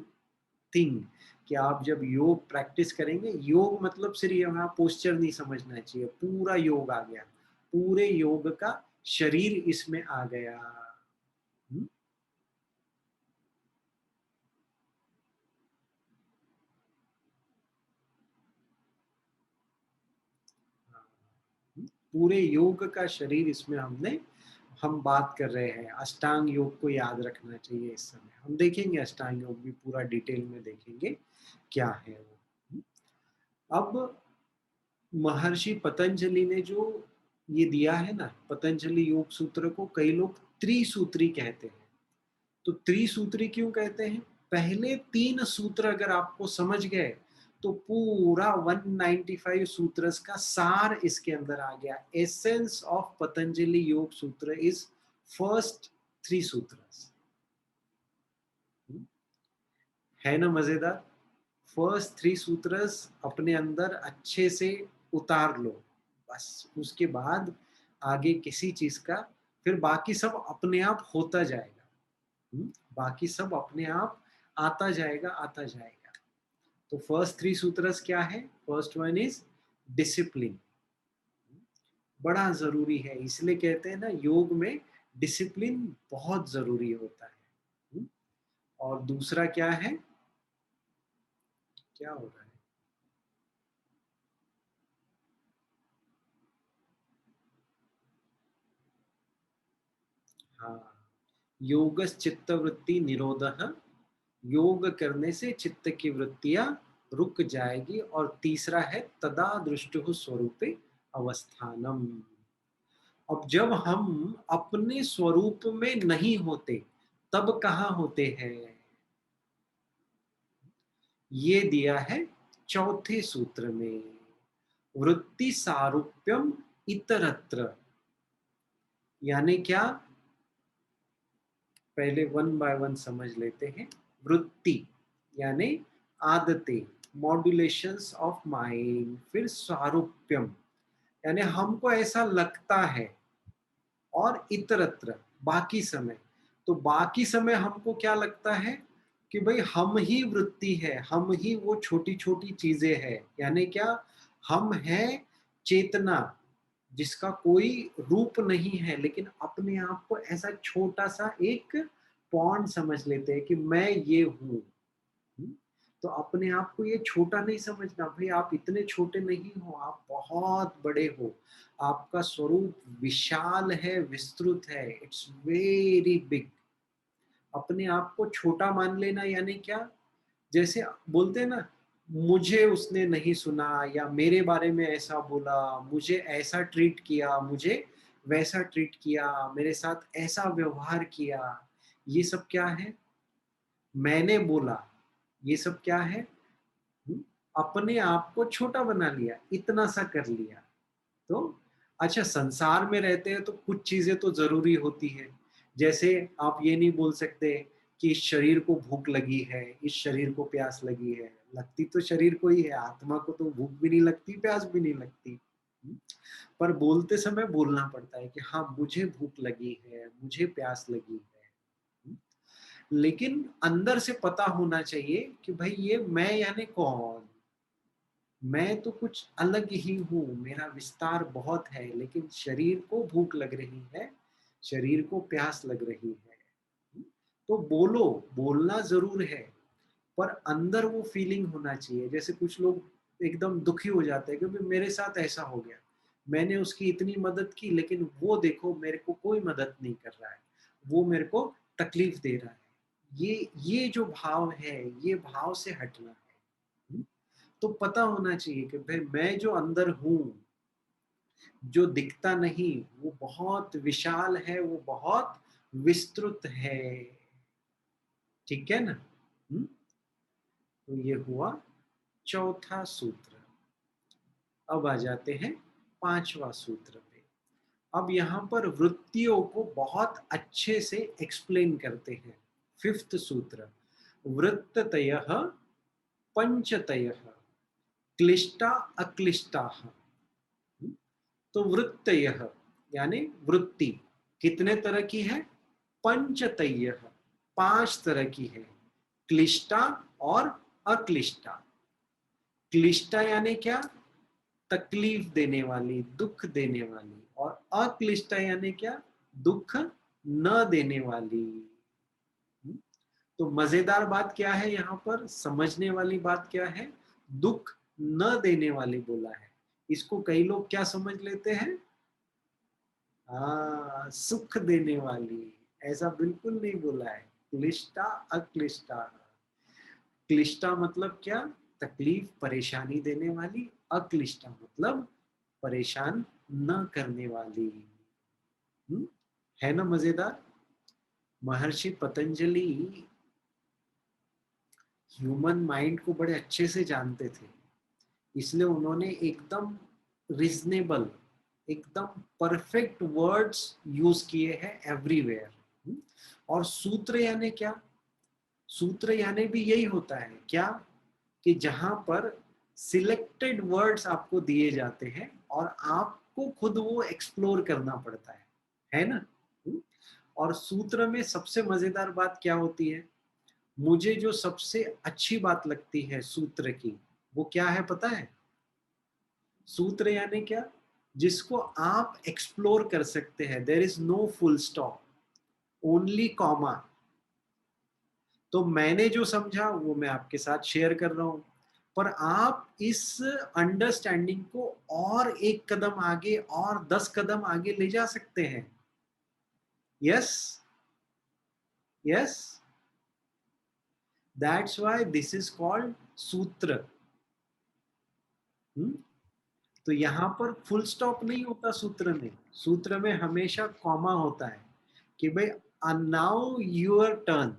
thing कि आप जब योग प्रैक्टिस करेंगे, योग मतलब सिर्फ यहाँ पोस्चर नहीं समझना चाहिए, पूरा योग आ गया, पूरे योग का शरीर इसमें आ गया। हम्म? पूरे योग का शरीर इसमें हमने, हम बात कर रहे हैं। अष्टांग योग को याद रखना चाहिए। इस समय हम देखेंगे अष्टांग योग भी पूरा डिटेल में देखेंगे क्या है वो। अब महर्षि पतंजलि ने जो ये दिया है ना, पतंजलि योग सूत्र को कई लोग त्रिसूत्री कहते हैं। तो त्रिसूत्री क्यों कहते हैं? पहले तीन सूत्र अगर आपको समझ गए तो पूरा 195 सूत्रस का सार इसके अंदर आ गया। Essence of Patanjali Yoga Sutra is first three sutras. है ना मजेदार? फर्स्ट थ्री सूत्रस अपने अंदर अच्छे से उतार लो, बस उसके बाद आगे किसी चीज का, फिर बाकी सब अपने आप होता जाएगा। बाकी सब अपने आप आता जाएगा, आता जाएगा। तो फर्स्ट थ्री सूत्रस क्या है? First one is discipline. बड़ा जरूरी है, इसलिए कहते हैं ना योग में डिसिप्लिन बहुत जरूरी होता है। और दूसरा क्या है? क्या हो रहा है? हाँ, योगस चित्त वृत्ति निरोधः, योग करने से चित्त की वृत्तियां रुक जाएगी। और तीसरा है तदा दृष्टु स्वरूपे अवस्थानम। अब जब हम अपने स्वरूप में नहीं होते, तब कहाँ होते हैं? ये दिया है चौथे सूत्र में। वृत्ति सारूप्यम इतरत्र, यानी क्या? पहले वन बाय वन समझ लेते हैं। वृत्ति यानी आदतें, मॉड्यूलेशंस ऑफ माइंड। फिर सारूप्यम यानी हमको ऐसा लगता है, और इतरत्र बाकी समय। तो बाकी समय हमको क्या लगता है कि भाई हम ही वृत्ति है, हम ही वो छोटी छोटी चीजें हैं। यानी क्या? हम हैं चेतना, जिसका कोई रूप नहीं है, लेकिन अपने आप को ऐसा छोटा सा एक पॉन्ड समझ लेते हैं कि मैं ये हूँ। हुँ? तो अपने आप को ये छोटा नहीं समझना, भई आप इतने छोटे नहीं हो, आप बहुत बड़े हो। आपका स्वरूप विशाल है, विस्तृत है, इट्स वेरी बिग। अपने आप को छोटा मान लेना यानी क्या? जैसे बोलते हैं ना, मुझे उसने नहीं सुना या मेरे बारे में ऐसा बोला, मुझे ऐसा ट्रीट किया, मुझे वैसा ट्रीट किया, मेरे साथ ऐसा व्यवहार किया। ये सब क्या है? मैंने बोला, ये सब क्या है? हुँ, अपने आप को छोटा बना लिया, इतना सा कर लिया। तो अच्छा, संसार में रहते हैं तो कुछ चीज़ें तो ज़रूरी होती हैं। जैसे आप ये नहीं बोल सकते कि इस शरीर को भूख लगी है, इस शरीर को प्यास लगी है। लगती तो शरीर को ही है, आत्मा को तो भूख भी नहीं लगती, प्यास भी नहीं लगती। हुँ, पर बोलते समय बोलना पड़ता है कि हाँ, मुझे भूख लगी है, मुझे प्यास लगी है। हुँ, लेकिन अंदर से पता होना चाहिए कि भई ये मैं यानी कौन? मैं तो कुछ अलग ही हूँ, मेरा विस्तार बहुत है, लेकिन शरीर को भूख लग रही है, शरीर को प्यास लग रही है। हुँ, तो बोलो, बोलना ज़रूर है, पर अंदर वो फीलिंग होना चाहिए। जैसे कुछ लोग एकदम दुखी हो जाते हैं क्योंकि मेरे साथ ऐसा हो गया। मैंने उसकी इतनी मदद की, लेकिन वो देखो मेरे को कोई मदद नहीं कर रहा है। वो मेरे को तकलीफ दे रहा है। ये जो भाव है, ये भाव से हटना है। हुँ? तो पता होना चाहिए कि भाई मैं जो अंदर हूँ, जो दिखता नहीं, वो बहुत विशाल है, वो बहुत विस्तृत है। ठीक है ना? हुँ? तो ये हुआ चौथा सूत्र। अब आ जाते हैं 5वां सूत्र पे। अब यहाँ पर वृत्तियों को बहुत अच्छे से एक्सप्लेन करते हैं। 5th सूत्र, वृत्ततयः पंचतयः क्लिष्टा अक्लिष्टाः। तो वृत्तयः यानी वृत्ति कितने तरह की है? पंचतयः 5 तरह की है। क्लिष्टा और अक्लिष्टा। क्लिष्टा यानी क्या? तकलीफ देने वाली, दुःख देने वाली, और अक्लिष्टा यानी क्या? दुःख न देने वाली। हुँ? तो मज़ेदार बात क्या है यहाँ पर? समझने वाली बात क्या है? दुःख न देने वाली बोला है। इसको कई लोग क्या समझ लेते हैं? हाँ, सुख देने वाली। ऐसा बिल्कुल नहीं बोला है। क्लिष्टा, अक्लिष्टा। क्लिष्टा मतलब क्या? तकलीफ, परेशानी देने वाली। अक्लिष्टा मतलब परेशान न करने वाली। हुँ? है ना मज़ेदार? महर्षि पतंजलि ह्यूमन माइंड को बड़े अच्छे से जानते थे। इसलिए उन्होंने एकदम रीज़नेबल, एकदम परफेक्ट वर्ड्स यूज़ किए हैं एवरीवेयर। हुँ? और सूत्र यानी क्या? सूत्र यानी भी यही होता है, क्या? कि जहाँ पर सिलेक्टेड वर्ड्स आपको दिए जाते हैं और आपको खुद वो एक्सप्लोर करना पड़ता है ना? हुँ? और सूत्र में सबसे मज़ेदार बात क्या होती है? मुझे जो सबसे अच्छी बात लगती है सूत्र की, वो क्या है पता है? सूत्र यानी क्या? जिसको आप एक्सप्लोर कर सकते हैं, there is no full stop, only comma. तो मैंने जो समझा वो मैं आपके साथ शेयर कर रहा हूँ। पर आप इस अंडरस्टैंडिंग को और 1 कदम आगे और 10 कदम आगे ले जा सकते हैं। Yes, yes, that's why this is called सूत्र। हुँ? तो यहाँ पर फुल स्टॉप नहीं होता सूत्र में। सूत्र में हमेशा कॉमा होता है कि भई नाउ योर टर्न।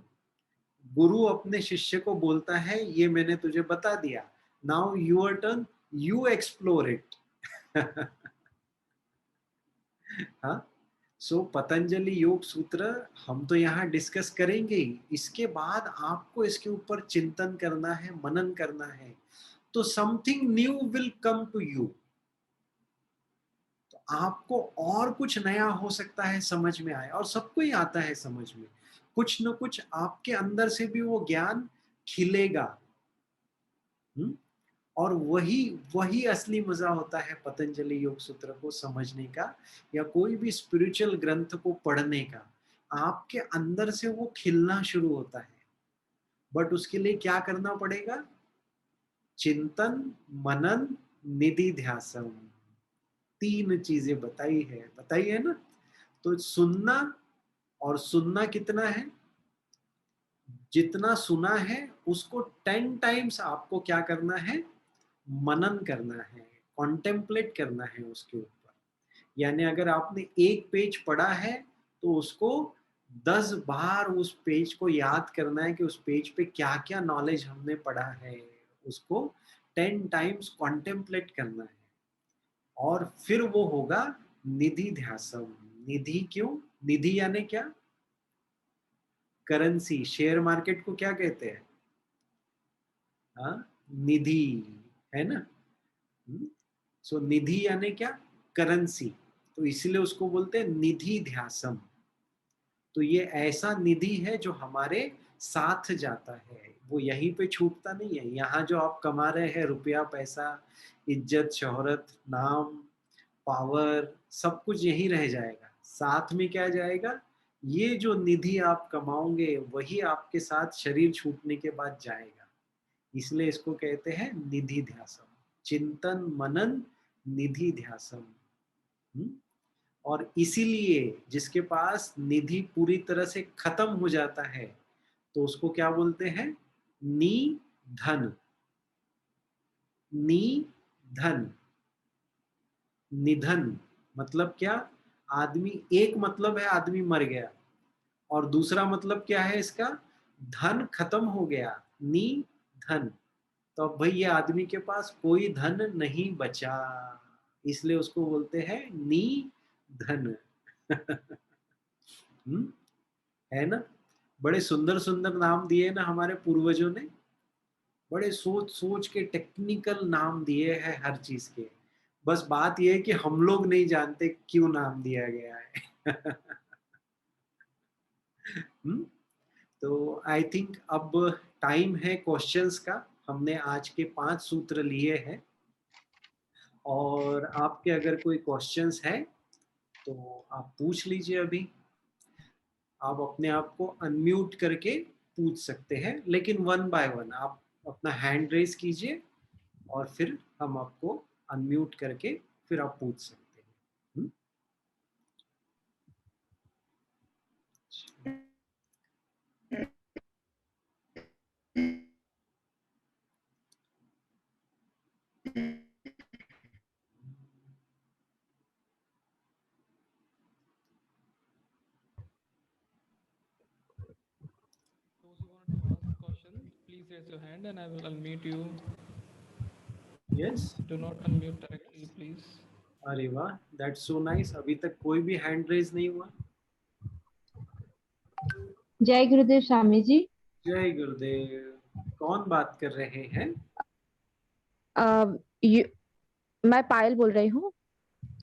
गुरु अपने शिष्य को बोलता है, ये मैंने तुझे बता दिया, now your turn, you explore it. हाँ, सो पतंजलि योग सूत्र हम तो यहाँ डिस्कस करेंगे ही। इसके बाद आपको इसके ऊपर चिंतन करना है, मनन करना है, तो something new will come to you. तो आपको और कुछ नया हो सकता है समझ में आए, और सबको ही आता है समझ में। कुछ न कुछ आपके अंदर से भी वो ज्ञान खिलेगा। हुँ? और वही वही असली मज़ा होता है पतंजलि योग सूत्र को समझने का, या कोई भी स्पिरिचुअल ग्रंथ को पढ़ने का। आपके अंदर से वो खिलना शुरू होता है। बट उसके लिए क्या करना पड़ेगा? चिंतन, मनन, निधि ध्यासम, 3 चीजें बताई है ना। तो सुनना, और सुनना कितना है? जितना सुना है उसको 10 टाइम्स आपको क्या करना है? मनन करना है, कॉन्टेम्पलेट करना है उसके ऊपर। यानी अगर आपने एक पेज पढ़ा है तो उसको 10 बार उस पेज को याद करना है कि उस पेज पे क्या क्या नॉलेज हमने पढ़ा है। उसको 10 टाइम्स कॉन्टेम्पलेट करना है, और फिर वो होगा निधि ध्यासम। निधि क्यों? निधि यानी क्या? करेंसी। शेयर मार्केट को क्या कहते हैं? हाँ, निधि, है ना। सो निधि यानी क्या? करेंसी। तो इसलिए उसको बोलते हैं निधि ध्यासम। तो ये ऐसा निधि है जो हमारे साथ जाता है, वो यहीं पे छूटता नहीं है। यहाँ जो आप कमा रहे हैं रुपया पैसा, इज्जत शोहरत नाम पावर, सब कुछ यहीं रह जाएगा। साथ में क्या जाएगा? ये जो निधि आप कमाओगे वही आपके साथ शरीर छूटने के बाद जाएगा। इसलिए इसको कहते हैं निधि ध्यासम। चिंतन मनन निधि ध्यासम। हम्म? और इसीलिए जिसके पास निधि पूरी तरह से खत्म हो जाता है तो उसको क्या बोलते हैं? नी धन। नी धन। निधन मतलब क्या? आदमी, एक मतलब है आदमी मर गया, और दूसरा मतलब क्या है इसका? धन खत्म हो गया। नी धन। तो अब भाई ये आदमी के पास कोई धन नहीं बचा, इसलिए उसको बोलते हैं नी धन। हम्म? है ना। बड़े सुंदर सुंदर नाम दिए ना हमारे पूर्वजों ने। बड़े सोच सोच के टेक्निकल नाम दिए हैं हर चीज के। बस बात यह है कि हम लोग नहीं जानते क्यों नाम दिया गया है। हम्म? तो आई थिंक अब टाइम है क्वेश्चंस का। हमने आज के 5 सूत्र लिए हैं, और आपके अगर कोई क्वेश्चंस है तो आप पूछ लीजिए अभी। आप अपने आप को अनम्यूट करके पूछ सकते हैं, लेकिन वन बाय वन आप अपना हैंड रेज कीजिए, और फिर हम आपको अनम्यूट करके फिर आप पूछ सकते हैं। हम्म? Those who want to ask questions, please raise your hand and I will unmute you. Yes. Do not unmute directly, please. अरे वाह, दैट्स सो नाइस। अभी तक कोई भी हैंड रेज नहीं हुआ। जय गुरुदेव स्वामी जी। जय गुरुदेव। कौन बात कर रहे हैं? अ, यू- मैं पायल बोल रही हूँ।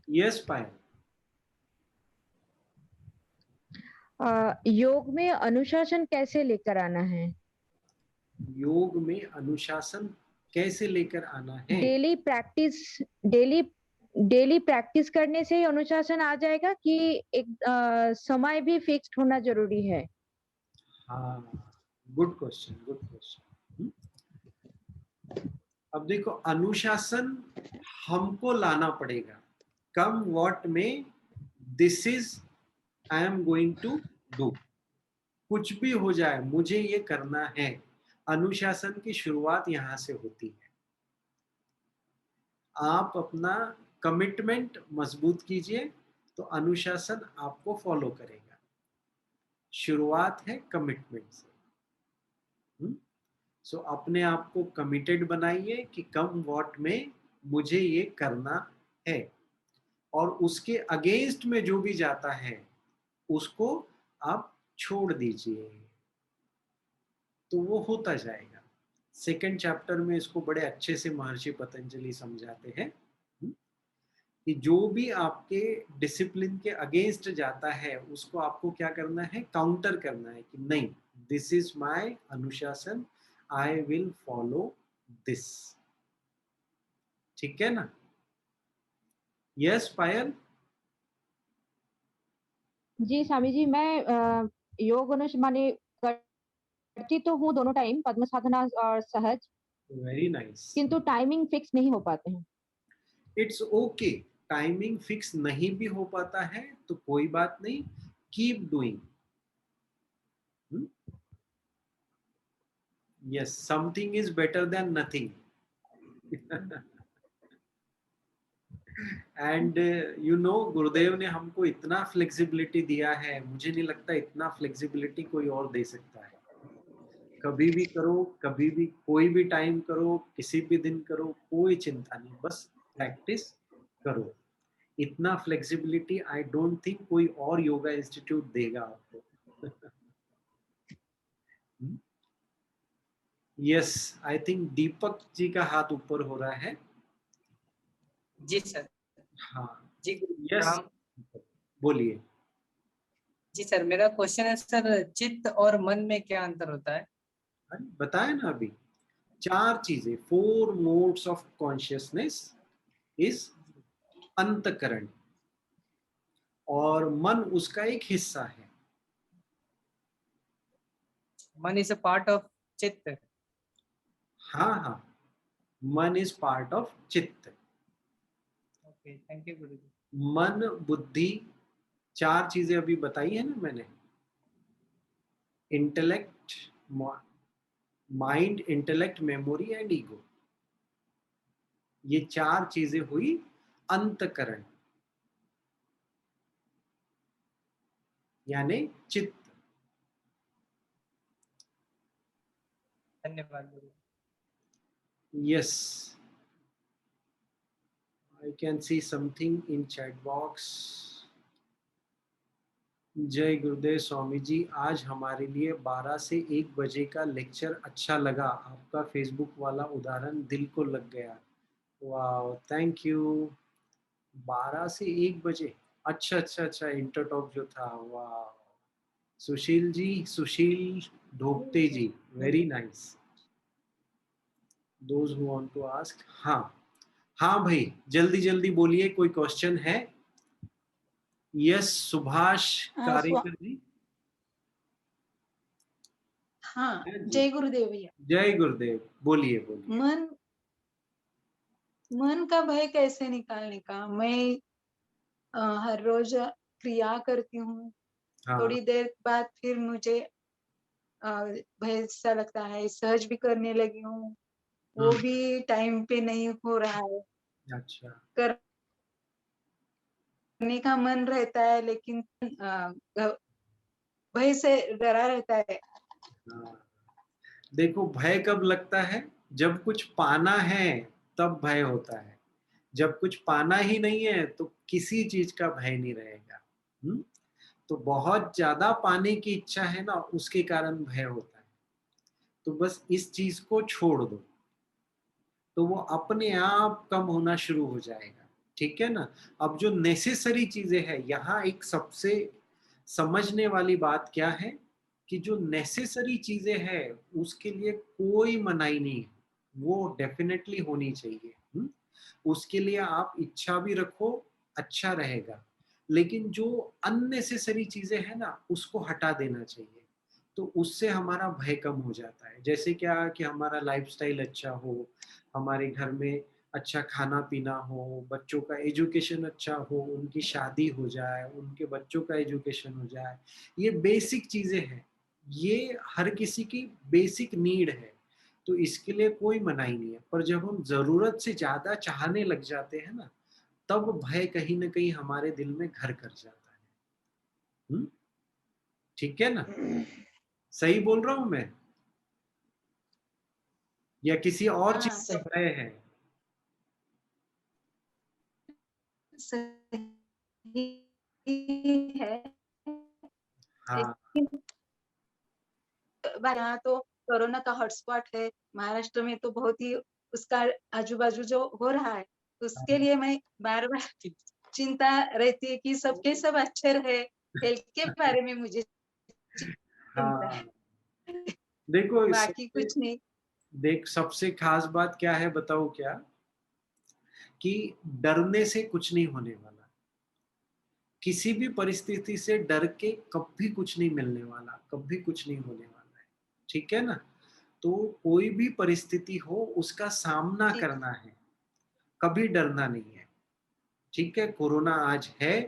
यस पायल। योग में अनुशासन कैसे लेकर आना है? योग में अनुशासन कैसे लेकर आना है? Daily practice daily daily practice करने से ही अनुशासन आ जाएगा कि एक समय भी फिक्स्ड होना जरूरी है? हाँ, गुड क्वेश्चन, गुड क्वेश्चन। अब देखो, अनुशासन हमको लाना पड़ेगा। Come what may, this is I am going to do. कुछ भी हो जाए मुझे ये करना है। अनुशासन की शुरुआत यहां से होती है। आप अपना कमिटमेंट मजबूत कीजिए तो अनुशासन आपको फॉलो करेगा। शुरुआत है कमिटमेंट से। सो अपने आप को कमिटेड बनाइए कि कम वॉट में मुझे ये करना है, और उसके अगेंस्ट में जो भी जाता है उसको आप छोड़ दीजिए, तो वो होता जाएगा। सेकंड चैप्टर में इसको बड़े अच्छे से महर्षि पतंजलि समझाते हैं कि जो भी आपके डिसिप्लिन के अगेंस्ट जाता है उसको आपको क्या करना है? काउंटर करना है कि नहीं, दिस इज माय अनुशासन, आई विल फॉलो दिस। ठीक है ना? यस पायल। जी स्वामी जी, मैं योग माने करती तो हूँ दोनों टाइम, पद्म साधना और सहज, वेरी नाइस। किंतु टाइमिंग फिक्स नहीं हो पाते हैं। इट्स ओके, टाइमिंग फिक्स नहीं भी हो पाता है तो कोई बात नहीं, keep doing. Yes, something is better than nothing. And you know, गुरुदेव ने हमको इतना फ्लेक्सिबिलिटी दिया है, मुझे नहीं लगता इतना फ्लेक्सिबिलिटी कोई और दे सकता है। कभी भी करो, कभी भी कोई भी टाइम करो, किसी भी दिन करो, कोई चिंता नहीं, बस प्रैक्टिस करो। इतना फ्लेक्सिबिलिटी आई डोंट थिंक कोई और योगा इंस्टीट्यूट देगा आपको। Yes, I think Deepak ji का हाथ ऊपर हो रहा है। जी सर। हाँ, जी गुरुजी यस, प्रणाम। बोलिए। जी सर, मेरा क्वेश्चन है सर, चित्त और मन में क्या अंतर होता है? अरे बताया ना अभी, 4 चीजें, 4 मोड्स ऑफ कॉन्शियसनेस इज अंतकरण, और मन उसका एक हिस्सा है। मन इज अ पार्ट ऑफ चित्त। हाँ हाँ, मन इज पार्ट ऑफ चित्त। Okay, thank you Guruji. मन, बुद्धि, 4 चीजें अभी बताई है ना मैंने, intellect, mind, intellect, memory and ego. ये 4 चीजें हुई अंतकरण, यानी चित्त। धन्यवाद Guruji. Yes, I can see something in chat box. जय गुरुदेव स्वामी जी, आज हमारे लिए 12 से 1 बजे का लेक्चर अच्छा लगा, आपका फेसबुक वाला उदाहरण दिल को लग गया। वाह, थैंक यू। 12 से 1 बजे, अच्छा अच्छा अच्छा, इंटरटॉक जो था, वाह। Sushil ji, Sushil Dhokte ji, very nice. Those who want to ask, हाँ हाँ भाई, जल्दी जल्दी बोलिए, कोई क्वेश्चन है? यस, सुभाष हाँ कारेकर जी। हाँ, हैं जी, जय गुरुदेव भैया। जय गुरुदेव, बोलिए बोलिए। मन मन का भय कैसे निकालने का? मैं हर रोज क्रिया करती हूँ, हाँ, थोड़ी देर बाद फिर मुझे भय सा लगता है, सहज भी करने लगी हूँ, वो भी टाइम पे नहीं हो रहा है। अच्छा। करने का मन रहता है, लेकिन भय से डरा रहता है। हाँ, देखो, भय कब लगता है? जब कुछ पाना है तब भय होता है। जब कुछ पाना ही नहीं है तो किसी चीज का भय नहीं रहेगा। तो बहुत ज्यादा पाने की इच्छा है ना, उसके कारण भय होता है। तो बस इस चीज को छोड़ दो, तो वो अपने आप कम होना शुरू हो जाएगा। ठीक है ना? अब जो नेसेसरी चीजें हैं, यहाँ एक सबसे समझने वाली बात क्या है कि जो नेसेसरी चीजें हैं उसके लिए कोई मनाही नहीं है, वो डेफिनेटली होनी चाहिए। उसके लिए आप इच्छा भी रखो, अच्छा रहेगा। लेकिन जो अननेसेसरी चीजें हैं ना, उसको हटा देना चाहिए, तो उससे हमारा भय कम हो जाता है। जैसे क्या कि हमारा लाइफस्टाइल अच्छा हो, हमारे घर में अच्छा खाना पीना हो, बच्चों का एजुकेशन अच्छा हो, उनकी शादी हो जाए, उनके बच्चों का एजुकेशन हो जाए, ये बेसिक चीजें हैं, ये हर किसी की बेसिक नीड है। तो इसके लिए कोई मनाही नहीं है। पर जब हम जरूरत से ज्यादा चाहने लग जाते हैं ना, तब भय कहीं ना कहीं हमारे दिल में घर कर जाता है। ठीक है ना? सही बोल रहा हूं मैं, या किसी और चीज हाँ, का भय है? सही है। हाँ लेकिन यहाँ तो कोरोना का हॉटस्पॉट है, महाराष्ट्र में तो बहुत ही उसका आजू बाजू जो हो रहा है, उसके लिए मैं बार बार चिंता रहती है कि सबके सब अच्छे रहे। हेल्थ के बारे में मुझे चिंता हाँ, है, देखो, इस बाकी कुछ नहीं। सबसे खास बात क्या है बताओ क्या, कि डरने से कुछ नहीं होने वाला। किसी भी परिस्थिति से डर के कभी कुछ नहीं मिलने वाला, कभी कुछ नहीं होने वाला है, ठीक है ना। तो कोई भी परिस्थिति हो उसका सामना जी। करना है, कभी डरना नहीं है, ठीक है। कोरोना आज है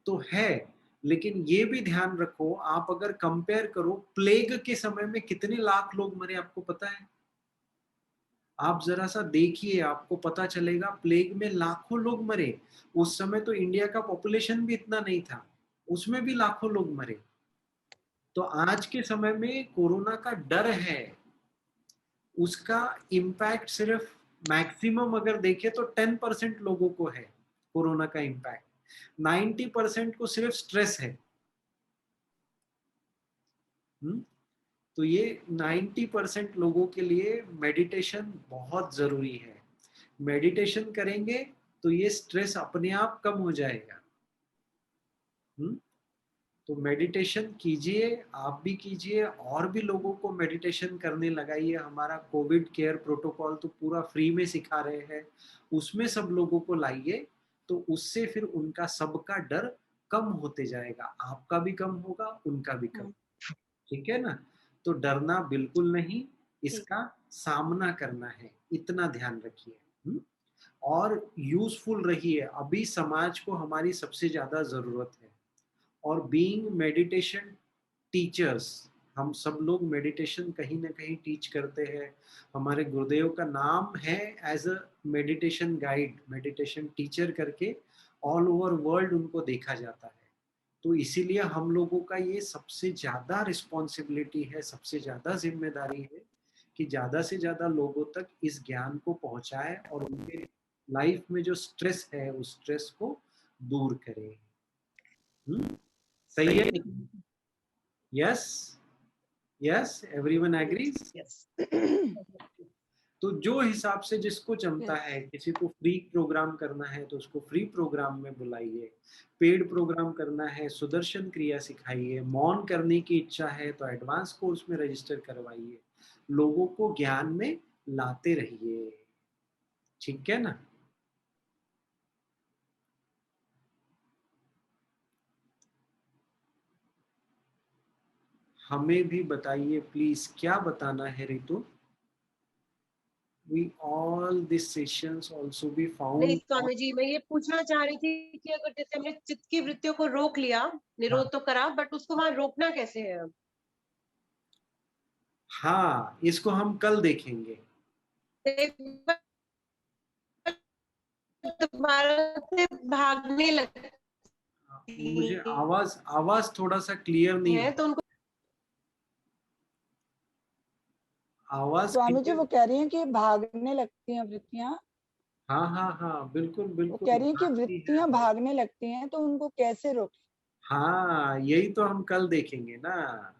तो है, लेकिन ये भी ध्यान रखो, आप अगर कंपेयर करो प्लेग के समय में कितने लाख लोग मरे आपको पता है? आप जरा सा देखिए, आपको पता चलेगा प्लेग में लाखों लोग मरे। उस समय तो इंडिया का पॉपुलेशन भी इतना नहीं था, उसमें भी लाखों लोग मरे। तो आज के समय में कोरोना का डर है, उसका इम्पैक्ट सिर्फ मैक्सिमम अगर देखें तो 10% लोगों को है कोरोना का इम्पैक्ट, 90% को सिर्फ स्ट्रेस है। तो ये 90% लोगों के लिए मेडिटेशन बहुत जरूरी है। मेडिटेशन करेंगे तो ये स्ट्रेस अपने आप कम हो जाएगा। तो मेडिटेशन कीजिए, आप भी कीजिए, और भी लोगों को मेडिटेशन करने लगाइए। हमारा कोविड केयर प्रोटोकॉल तो पूरा फ्री में सिखा रहे हैं, उसमें सब लोगों को लाइए, तो उससे फिर उनका सबका डर कम होते जाएगा, आपका भी कम होगा, उनका भी कम, ठीक है ना। तो डरना बिल्कुल नहीं, इसका सामना करना है, इतना ध्यान रखिए। और यूजफुल रहिए, अभी समाज को हमारी सबसे ज्यादा जरूरत है। और बीइंग मेडिटेशन टीचर्स, हम सब लोग मेडिटेशन कहीं ना कहीं टीच करते हैं। हमारे गुरुदेव का नाम है as a meditation guide, meditation teacher करके ऑल ओवर वर्ल्ड उनको देखा जाता है। तो इसीलिए हम लोगों का ये सबसे ज्यादा रिस्पॉन्सिबिलिटी है, सबसे ज्यादा जिम्मेदारी है कि ज्यादा से ज्यादा लोगों तक इस ज्ञान को पहुंचाए और उनके लाइफ में जो स्ट्रेस है उस स्ट्रेस को दूर करें। सही है? Yes, yes, everyone agrees? तो जो हिसाब से जिसको जमता है, किसी को फ्री प्रोग्राम करना है तो उसको फ्री प्रोग्राम में बुलाइए, पेड प्रोग्राम करना है सुदर्शन क्रिया सिखाइए, मौन करने की इच्छा है तो एडवांस कोर्स में रजिस्टर करवाइए, लोगों को ज्ञान में लाते रहिए, ठीक है ना। हमें भी बताइए प्लीज, क्या बताना है Ritu? We all these sessions also be नहीं found स्वामी जी, मैं ये पूछना चाह रही थी कि अगर जैसे हमने चित्त की वृत्तियों को रोक लिया, निरोध तो करा, बट उसको वहां रोकना कैसे है अब? हाँ, इसको हम कल देखेंगे। दोबारा से भागने लगती मुझे आवाज आवाज थोड़ा सा क्लियर नहीं है, है, तो उनको आवाज स्वामी जी clear- वो कह रही हैं कि भागने लगती हैं वृत्तियां। हाँ हाँ हाँ, बिल्कुल वो बिल्कुल कह रही हैं कि भागती है। वृत्तियां भागने लगती हैं तो उनको कैसे रोकें? हाँ, यही तो हम कल देखेंगे ना।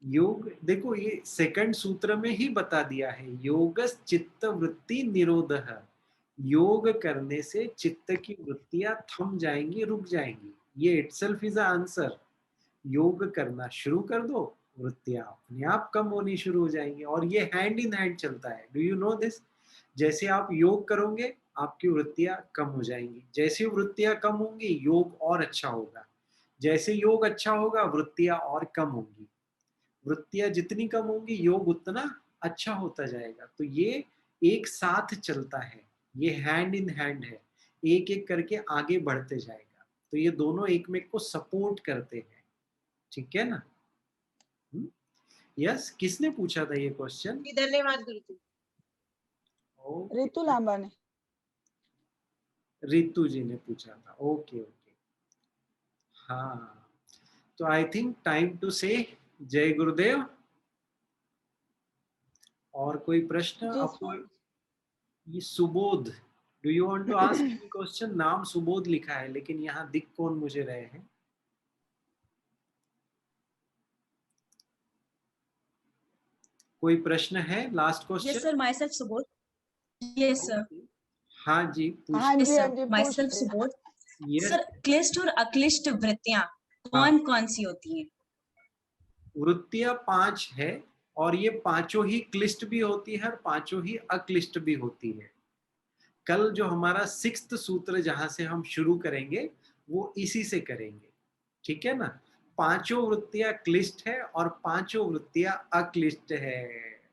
योग देखो, ये सेकंड सूत्र में ही बता दिया है, योगस चित्त वृत्ति निरोधः। योग करने से चित्त की वृत्तियां थम जाएंगी, रुक जाएंगी, ये इटसेल्फ इज अ आंसर। योग करना शुरू कर दो, वृत्तियां अपने आप कम होनी शुरू हो जाएंगी, और ये हैंड इन हैंड चलता है। Do you know this? जैसे आप योग करोगे आपकी वृत्तियां कम हो जाएंगी, जैसे वृत्तियां कम होंगी योग और अच्छा होगा, जैसे योग अच्छा होगा वृत्तियां और कम होंगी, वृत्तियां जितनी कम होंगी योग उतना अच्छा होता जाएगा। तो ये एक साथ चलता है, ये हैंड इन हैंड है, एक एक करके आगे बढ़ते जाएगा। तो ये दोनों एक में को सपोर्ट करते हैं, ठीक है ना। यस, किसने पूछा था ये क्वेश्चन? धन्यवाद गुरु जी। रितु लांबा ने। रितु जी ने पूछा था, ओके ओके। हाँ, तो आई थिंक टाइम टू से जय गुरुदेव। और कोई प्रश्न जी आपको? स्वामी। ये Subodh, do you want to ask any question? नाम सुबोध लिखा है लेकिन यहाँ दिख कौन मुझे रहे हैं? कोई प्रश्न है? Last question. Yes, sir. Myself, Subodh. Yes, sir. हाँ जी, हाँ पूछ। Yes, जी हाँ sir. जी Myself, पूछ ले। Subodh. यस, सर, क्लिष्ट और अक्लिष्ट वृत्तियां कौन कौन सी होती हैं? वृत्तियां 5 है, और ये पांचों ही क्लिष्ट भी होती है और पांचों ही अक्लिष्ट भी होती है। कल जो हमारा 6th सूत्र जहां से हम शुरू करेंगे वो इसी से करेंगे, ठीक है ना। पांचों वृत्तियां क्लिष्ट है और पांचों वृत्तियां अक्लिष्ट है।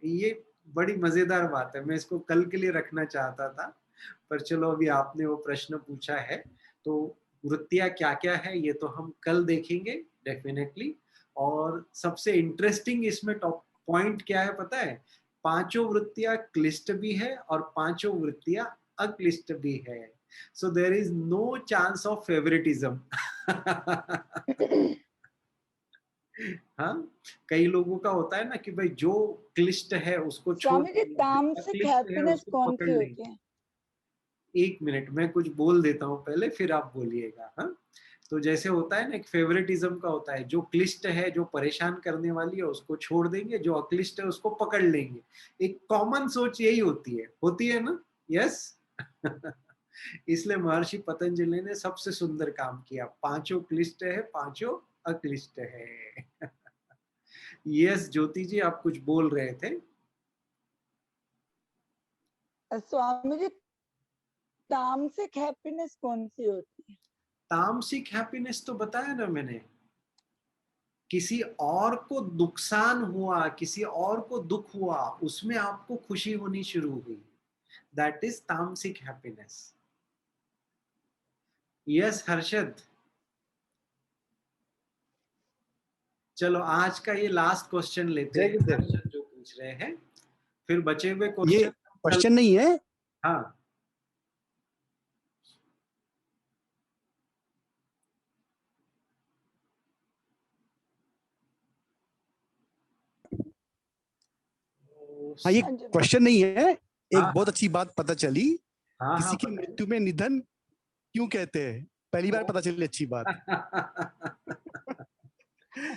ये बड़ी मजेदार बात है, मैं इसको कल के लिए रखना चाहता था, पर चलो अभी आपने वो प्रश्न पूछा है, तो वृत्तियां क्या क्या है ये तो हम कल देखेंगे डेफिनेटली। और सबसे इंटरेस्टिंग इसमें टॉप पॉइंट क्या है पता है, पांचों वृत्तियां क्लिष्ट भी है और पांचों वृत्तियां अक्लिष्ट भी है। So there is no chance of favouritism. हाँ, कई लोगों का होता है ना कि भाई जो क्लिष्ट है उसको छोड़ स्वामी जी, देंगे, तामसिक अक्लिष्ट है हैप्पीनेस उसको कौन पकड़ सी लेंगे। होती है? एक मिनट, मैं कुछ बोल देता हूँ पहले, फिर आप बोलिएगा। हाँ, तो जैसे होता है ना, एक फेवरेटिज्म का होता है, जो क्लिष्ट है, जो परेशान करने वाली है उसको छोड़ देंगे, जो अक्लिष्ट है उसको पकड़ लेंगे। एक कॉमन सोच यही होती है ना। यस। इसलिए महर्षि पतंजलि ने सबसे सुंदर काम किया, पांचों क्लिष्ट है, पांचों अक्लिष्ट है। यस ज्योति जी, आप कुछ बोल रहे थे। स्वामी जी, तामसिक हैप्पीनेस कौन सी होती है? तामसिक हैप्पीनेस तो बताया ना मैंने, किसी और को नुकसान हुआ, किसी और को दुख हुआ, उसमें आपको खुशी होनी शुरू हुई, दैट इज तामसिक हैप्पीनेस। यस हर्षद। चलो आज का ये लास्ट क्वेश्चन लेते हैं, हर्षद जो पूछ रहे हैं, फिर बचे हुए ये क्वेश्चन क्वेश्चन नहीं है। हाँ, हाँ, ये क्वेश्चन नहीं है। एक हाँ, बहुत अच्छी बात पता चली, हाँ, किसी की हाँ, मृत्यु में निधन क्यों कहते हैं, पहली बार पता चली अच्छी बात।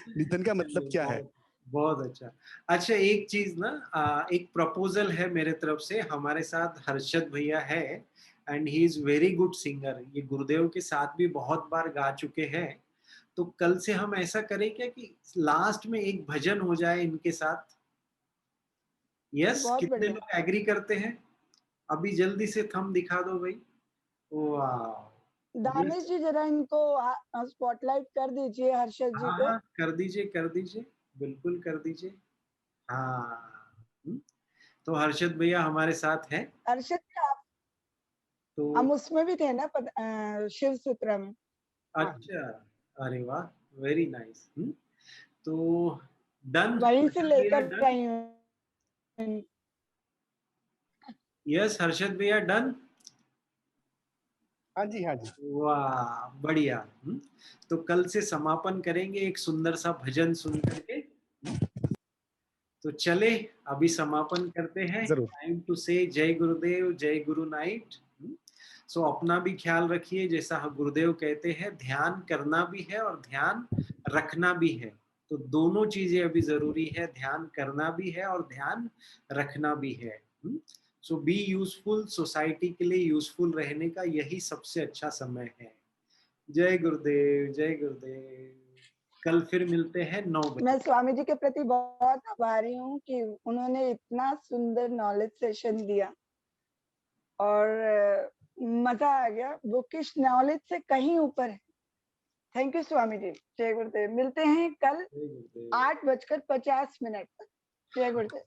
निधन का मतलब क्या है? बहुत अच्छा। अच्छा, एक चीज ना, एक प्रपोजल है मेरे तरफ से, हमारे साथ हर्षद भैया है and he is very good singer, ये गुरुदेव के साथ भी बहुत बार गा चुके हैं। तो कल से हम ऐसा करें क्या कि लास्ट में एक भजन हो जाए इनके साथ। यस, बहुत कितने बढ़िया। लोग एग्री करते हैं? अभी जल्दी से थंब दिखा दो भाई। वाह। दानिश जी, जरा इनको स्पॉटलाइट कर दीजिए हर्षद जी हाँ को। हाँ, कर दीजिए कर दीजिए, बिल्कुल कर दीजिए। हाँ। तो हर्षद भैया हमारे साथ हैं। हर्षद जी, आप तो हम उसमें भी थे ना, शिव सूत्र में। अच्छा, अरे वाह, वेरी नाइस। तो डन, वहीं से हर्षद भैया लेकर डन। आई हूँ। यस हर्षद भैया डन। हाँ जी, हाँ जी। वाह बढ़िया। तो कल से समापन करेंगे एक सुंदर सा भजन सुन करके। तो चले अभी समापन करते हैं। जरूर। टाइम टू से जय गुरुदेव, जय गुरु नाइट। सो अपना भी ख्याल रखिए, जैसा गुरुदेव कहते हैं, ध्यान करना भी है और ध्यान रखना भी है। तो दोनों चीजें अभी जरूरी है, ध्यान करना भी है और ध्यान रखना भी है। सो बी यूजफुल, सोसाइटी के लिए यूजफुल रहने का यही सबसे अच्छा समय है। जय गुरुदेव, जय गुरुदेव। कल फिर मिलते हैं 9 बजे। मैं स्वामी जी के प्रति बहुत आभारी हूँ कि उन्होंने इतना सुंदर नॉलेज सेशन दिया और मजा आ गया। बुकिश नॉलेज से कहीं ऊपर है। Thank you Swami ji. जय गुरुदेव। मिलते हैं कल 8:50 पर। जय गुरुदेव।